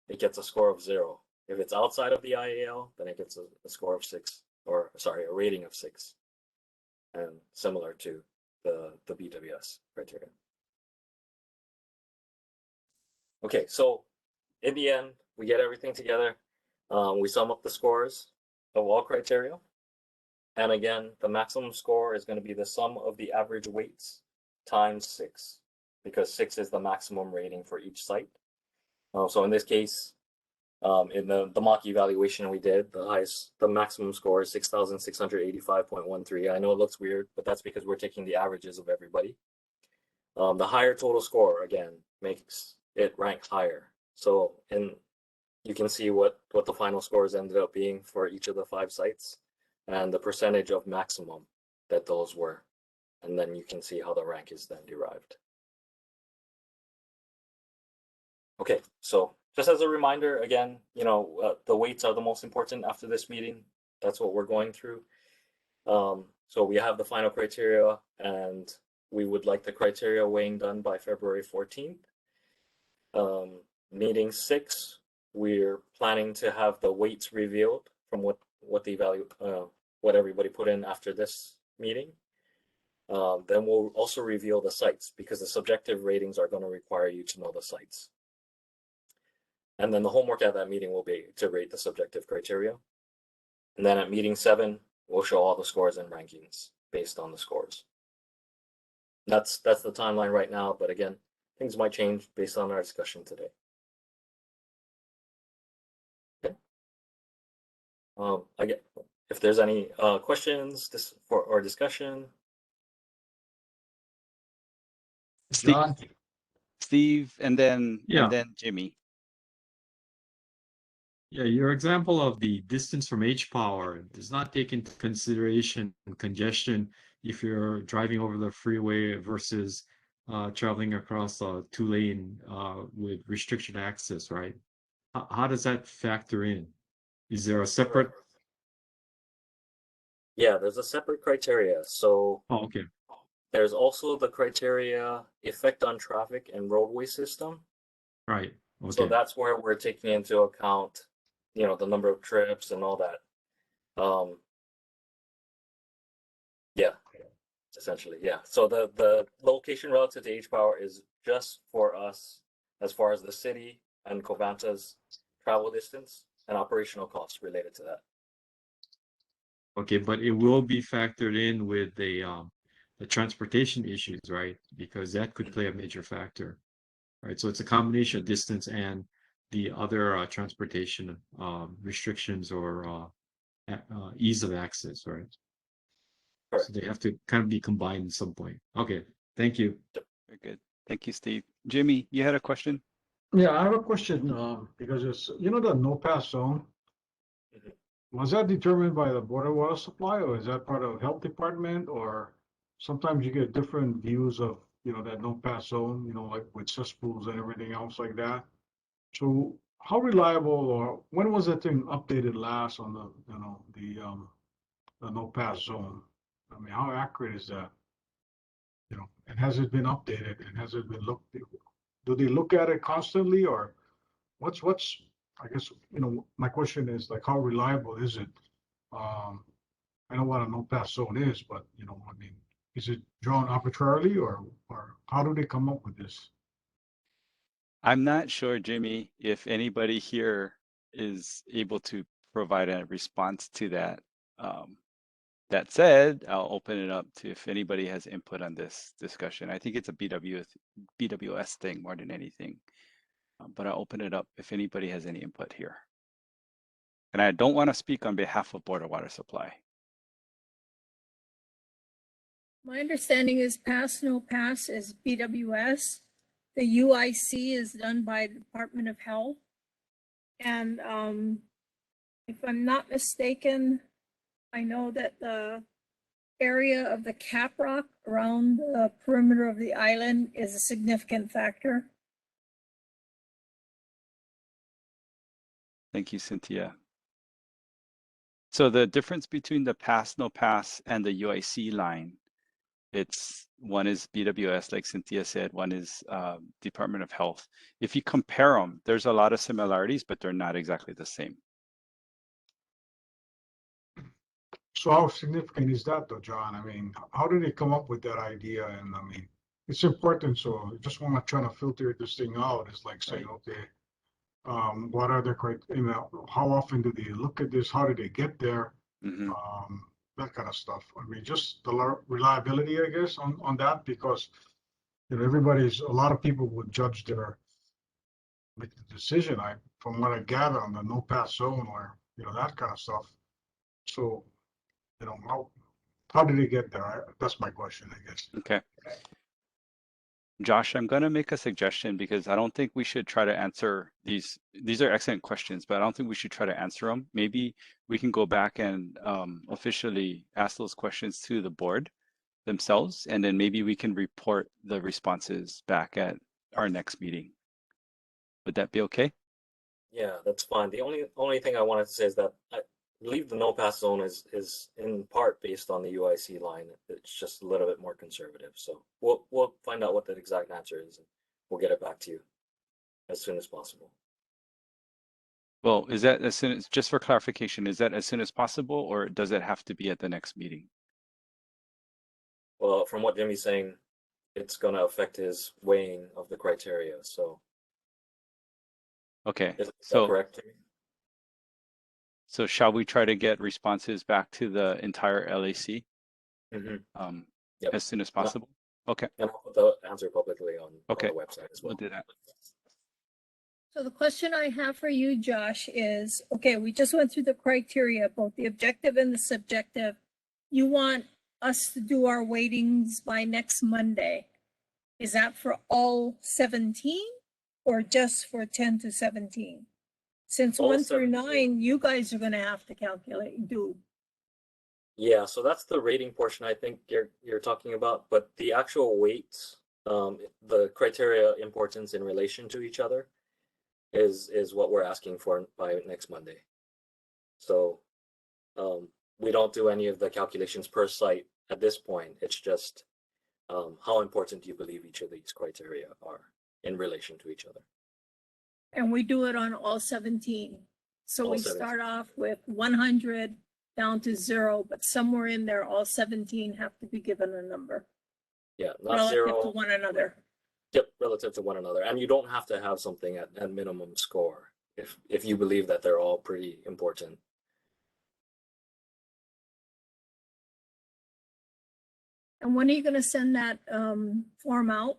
it gets a score of 0. If it's outside of the IAL, then it gets a score of 6, or sorry, a rating of 6. And similar to the BWS criteria. Okay, so in the end, we get everything together. We sum up the scores of all criteria. And again, the maximum score is going to be the sum of the average weights times 6, because 6 is the maximum rating for each site. So in this case, in the mock evaluation we did, the maximum score is 6,685.13. I know it looks weird, but that's because we're taking the averages of everybody. The higher total score, again, makes it rank higher. So you can see what the final scores ended up being for each of the 5 sites and the percentage of maximum that those were. And then you can see how the rank is then derived. Okay, so just as a reminder, again, the weights are the most important after this meeting. That's what we're going through. So we have the final criteria, and we would like the criteria weighing done by February 14th. Meeting 6, we're planning to have the weights revealed from what everybody put in after this meeting. Then we'll also reveal the sites, because the subjective ratings are going to require you to know the sites. And then the homework at that meeting will be to rate the subjective criteria. And then at meeting 7, we'll show all the scores and rankings based on the scores. That's the timeline right now, but again, things might change based on our discussion today. Okay. Again, if there's any questions or discussion. Steve, and then Jimmy. Yeah, your example of the distance from H power does not take into consideration congestion if you're driving over the freeway versus traveling across a 2-lane with restriction access, right? How does that factor in? Is there a separate? Yeah, there's a separate criteria. So okay. There's also the criteria effect on traffic and roadway system. Right. Okay. So that's where we're taking into account, the number of trips and all that. Yeah, essentially, yeah. So the location relative to H power is just for us as far as the city and Covanta's travel distance and operational costs related to that. Okay, but it will be factored in with the transportation issues, right? Because that could play a major factor, right? So it's a combination of distance and the other transportation restrictions or ease of access, right? Correct. So they have to kind of be combined at some point. Okay, thank you. Very good. Thank you, Steve. Jimmy, you had a question? Yeah, I have a question, because it's, you know, the no pass zone. Was that determined by the Board of Water Supply, or is that part of Health Department? Or sometimes you get different views of, you know, that no pass zone, you know, like with cesspools and everything else like that. So how reliable, or when was that thing updated last on the, you know, the no pass zone? I mean, how accurate is that? You know, and has it been updated, and has it been looked, do they look at it constantly, or what's, I guess, you know, my question is like, how reliable is it? I know what a no pass zone is, but you know, I mean, is it drawn arbitrarily, or how do they come up with this? I'm not sure, Jimmy, if anybody here is able to provide a response to that. That said, I'll open it up to if anybody has input on this discussion. I think it's a BWS thing more than anything, but I'll open it up if anybody has any input here. And I don't want to speak on behalf of Board of Water Supply. My understanding is pass, no pass is BWS. The UIC is done by the Department of Health. And if I'm not mistaken, I know that the area of the cap rock around the perimeter of the island is a significant factor. Thank you, Cynthia. So the difference between the pass, no pass and the UIC line, it's one is BWS, like Cynthia said, one is Department of Health. If you compare them, there's a lot of similarities, but they're not exactly the same. So how significant is that though, John? I mean, how did they come up with that idea? And I mean, it's important. So I just want to try to filter this thing out. It's like saying, okay, what are the criteria? You know, how often do they look at this? How did they get there? That kind of stuff. I mean, just the reliability, I guess, on that, because you know, a lot of people would judge make the decision. From what I gather, on the no pass zone, or you know, that kind of stuff. So, you know, how did they get there? That's my question, I guess. Okay. Josh, I'm going to make a suggestion because I don't think we should try to answer these. These are excellent questions, but I don't think we should try to answer them. Maybe we can go back and officially ask those questions to the board themselves, and then maybe we can report the responses back at our next meeting. Would that be okay? Yeah, that's fine. The only thing I wanted to say is that I believe the no pass zone is in part based on the UIC line. It's just a little bit more conservative. So we'll find out what the exact answer is, and we'll get it back to you as soon as possible. Well, is that as soon as, just for clarification, is that as soon as possible, or does it have to be at the next meeting? Well, from what Jimmy's saying, it's going to affect his weighing of the criteria. So, okay, is so that correct, Jimmy? So shall we try to get responses back to the entire LAC Yep. as soon as possible? Okay. And I'll put the answer publicly on the website as well. We'll do that. So the question I have for you, Josh, is, okay, we just went through the criteria, both the objective and the subjective. You want us to do our weightings by next Monday. Is that for all 17 or just for 10 to 17? Since All 1 through 17. 9, you guys are going to have to calculate, do. Yeah, so that's the rating portion I think you're talking about, but the actual weights, the criteria importance in relation to each other is what we're asking for by next Monday. So we don't do any of the calculations per site at this point. It's just how important do you believe each of these criteria are in relation to each other. And we do it on all 17. So All we 17. start off with 100 down to 0, but somewhere in there, all 17 have to be given a number. Yeah, not relative 0. to one another. Yep, relative to one another. And you don't have to have something at minimum score if you believe that they're all pretty important. And when are you going to send that form out?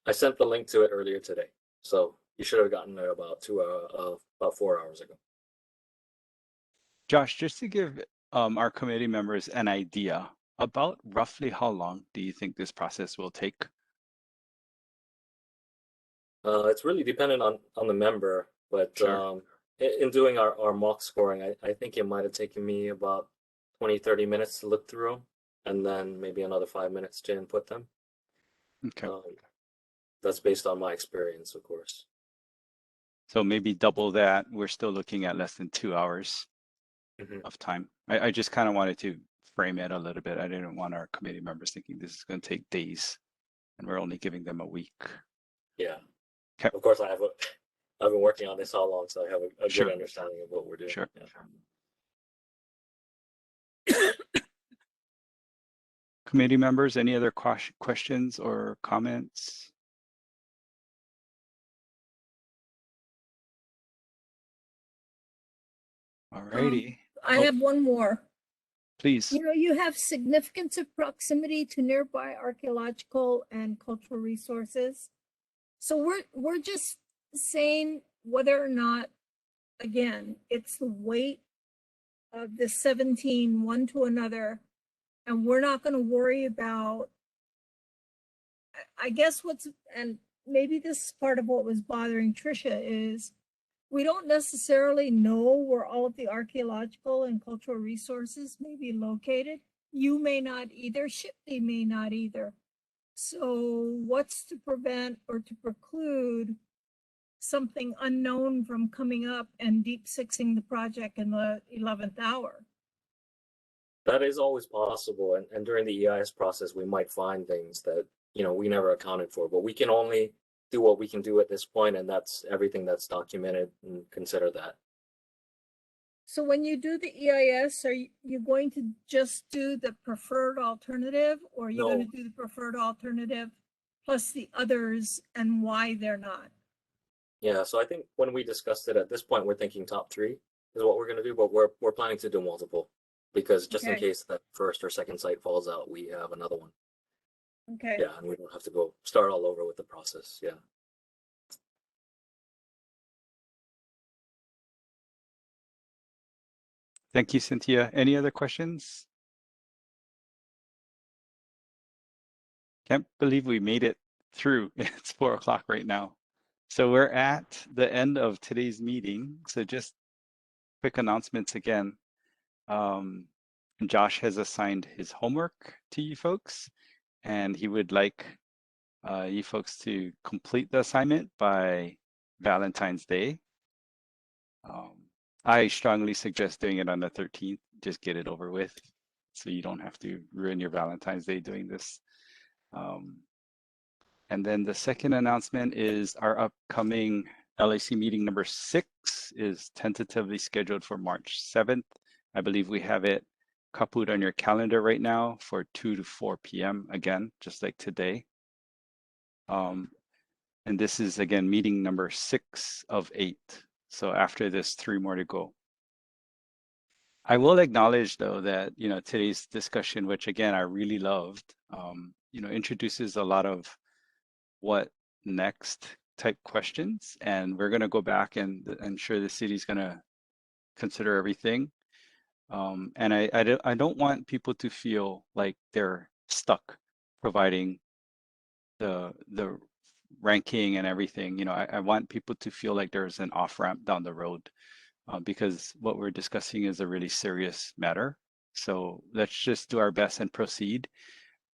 I sent the link to it earlier today, so you should have gotten it about 4 hours ago. Josh, just to give our committee members an idea, about roughly how long do you think this process will take? It's really dependent on the member, but Sure. In doing our mock scoring, I think it might have taken me about 20-30 minutes to look through them, and then maybe another 5 minutes to input them. Okay. That's based on my experience, of course. So maybe double that. We're still looking at less than 2 hours of time. I just kind of wanted to frame it a little bit. I didn't want our committee members thinking this is going to take days and we're only giving them a week. Yeah. Okay. Of course, I've been working on this all along, so I have a Sure. good understanding of what we're doing. Sure. Yeah. Committee members, any other questions or comments? All righty. I have one more. Please. You know, you have significance of proximity to nearby archaeological and cultural resources. So we're just saying whether or not, again, it's the weight of the 17 one to another, and we're not going to worry about, I guess and maybe this is part of what was bothering Tricia, is we don't necessarily know where all of the archaeological and cultural resources may be located. You may not either, Shipley may not either. So what's to prevent or to preclude something unknown from coming up and deep sixing the project in the 11th hour? That is always possible, and during the EIS process, we might find things that we never accounted for, but we can only do what we can do at this point, and that's everything that's documented, and consider that. So when you do the EIS, are you going to just do the preferred alternative, or are you going to do the preferred alternative plus the others and why they're not? Yeah, so I think when we discussed it at this point, we're thinking top 3 is what we're going to do, but we're planning to do multiple, because just in case that first or second site falls out, we have another one. Okay. Yeah, and we don't have to go start all over with the process. Yeah. Thank you, Cynthia. Any other questions? Can't believe we made it through. It's 4 o'clock right now. So we're at the end of today's meeting. So just quick announcements again. Josh has assigned his homework to you folks, and he would like you folks to complete the assignment by Valentine's Day. I strongly suggest doing it on the 13th. Just get it over with, so you don't have to ruin your Valentine's Day doing this. And then the second announcement is our upcoming LAC meeting number 6 is tentatively scheduled for March 7th. I believe we have it kaput on your calendar right now for 2 to 4 p.m. again, just like today. And this is again meeting number 6 of 8. So after this, 3 more to go. I will acknowledge though that today's discussion, which again I really loved, introduces a lot of what next type questions, and we're going to go back and ensure the city's going to consider everything. And I don't want people to feel like they're stuck providing the ranking and everything. I want people to feel like there's an off-ramp down the road, because what we're discussing is a really serious matter. So let's just do our best and proceed.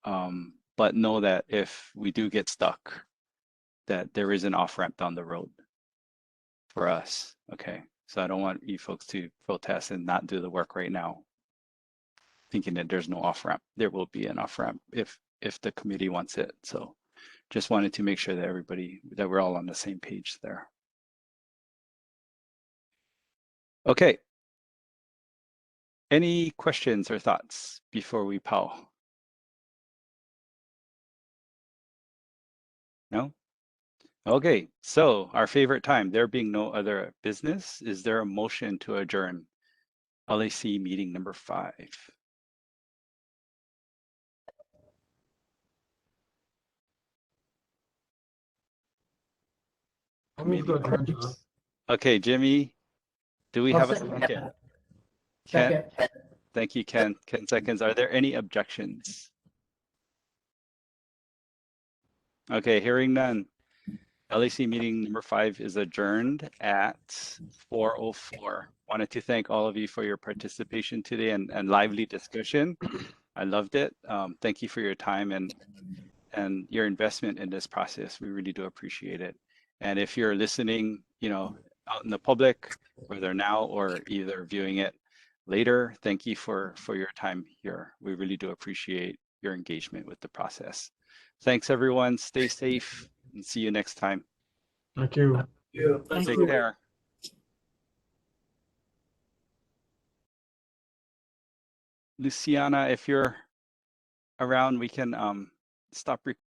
But know that if we do get stuck, that there is an off-ramp down the road for us. Okay, so I don't want you folks to protest and not do the work right now, thinking that there's no off-ramp. There will be an off-ramp if the committee wants it. So just wanted to make sure that we're all on the same page there. Okay. Any questions or thoughts before we pow? No? Okay, so our favorite time, there being no other business, is there a motion to adjourn LAC meeting number 5? I'll move to adjourn, John. Okay, Jimmy, do we I'll have a second second? that. Ken? Second. Thank you, Ken. 10 seconds. Are there any objections? Okay, hearing none. LAC meeting number 5 is adjourned at 4:04. Wanted to thank all of you for your participation today and lively discussion. I loved it. Thank you for your time and your investment in this process. We really do appreciate it. And if you're listening, you know, out in the public, whether now or either viewing it later, thank you for your time here. We really do appreciate your engagement with the process. Thanks, everyone. Stay safe and see you next time. Thank you. Take care. Luciana, if you're around, we can stop recording.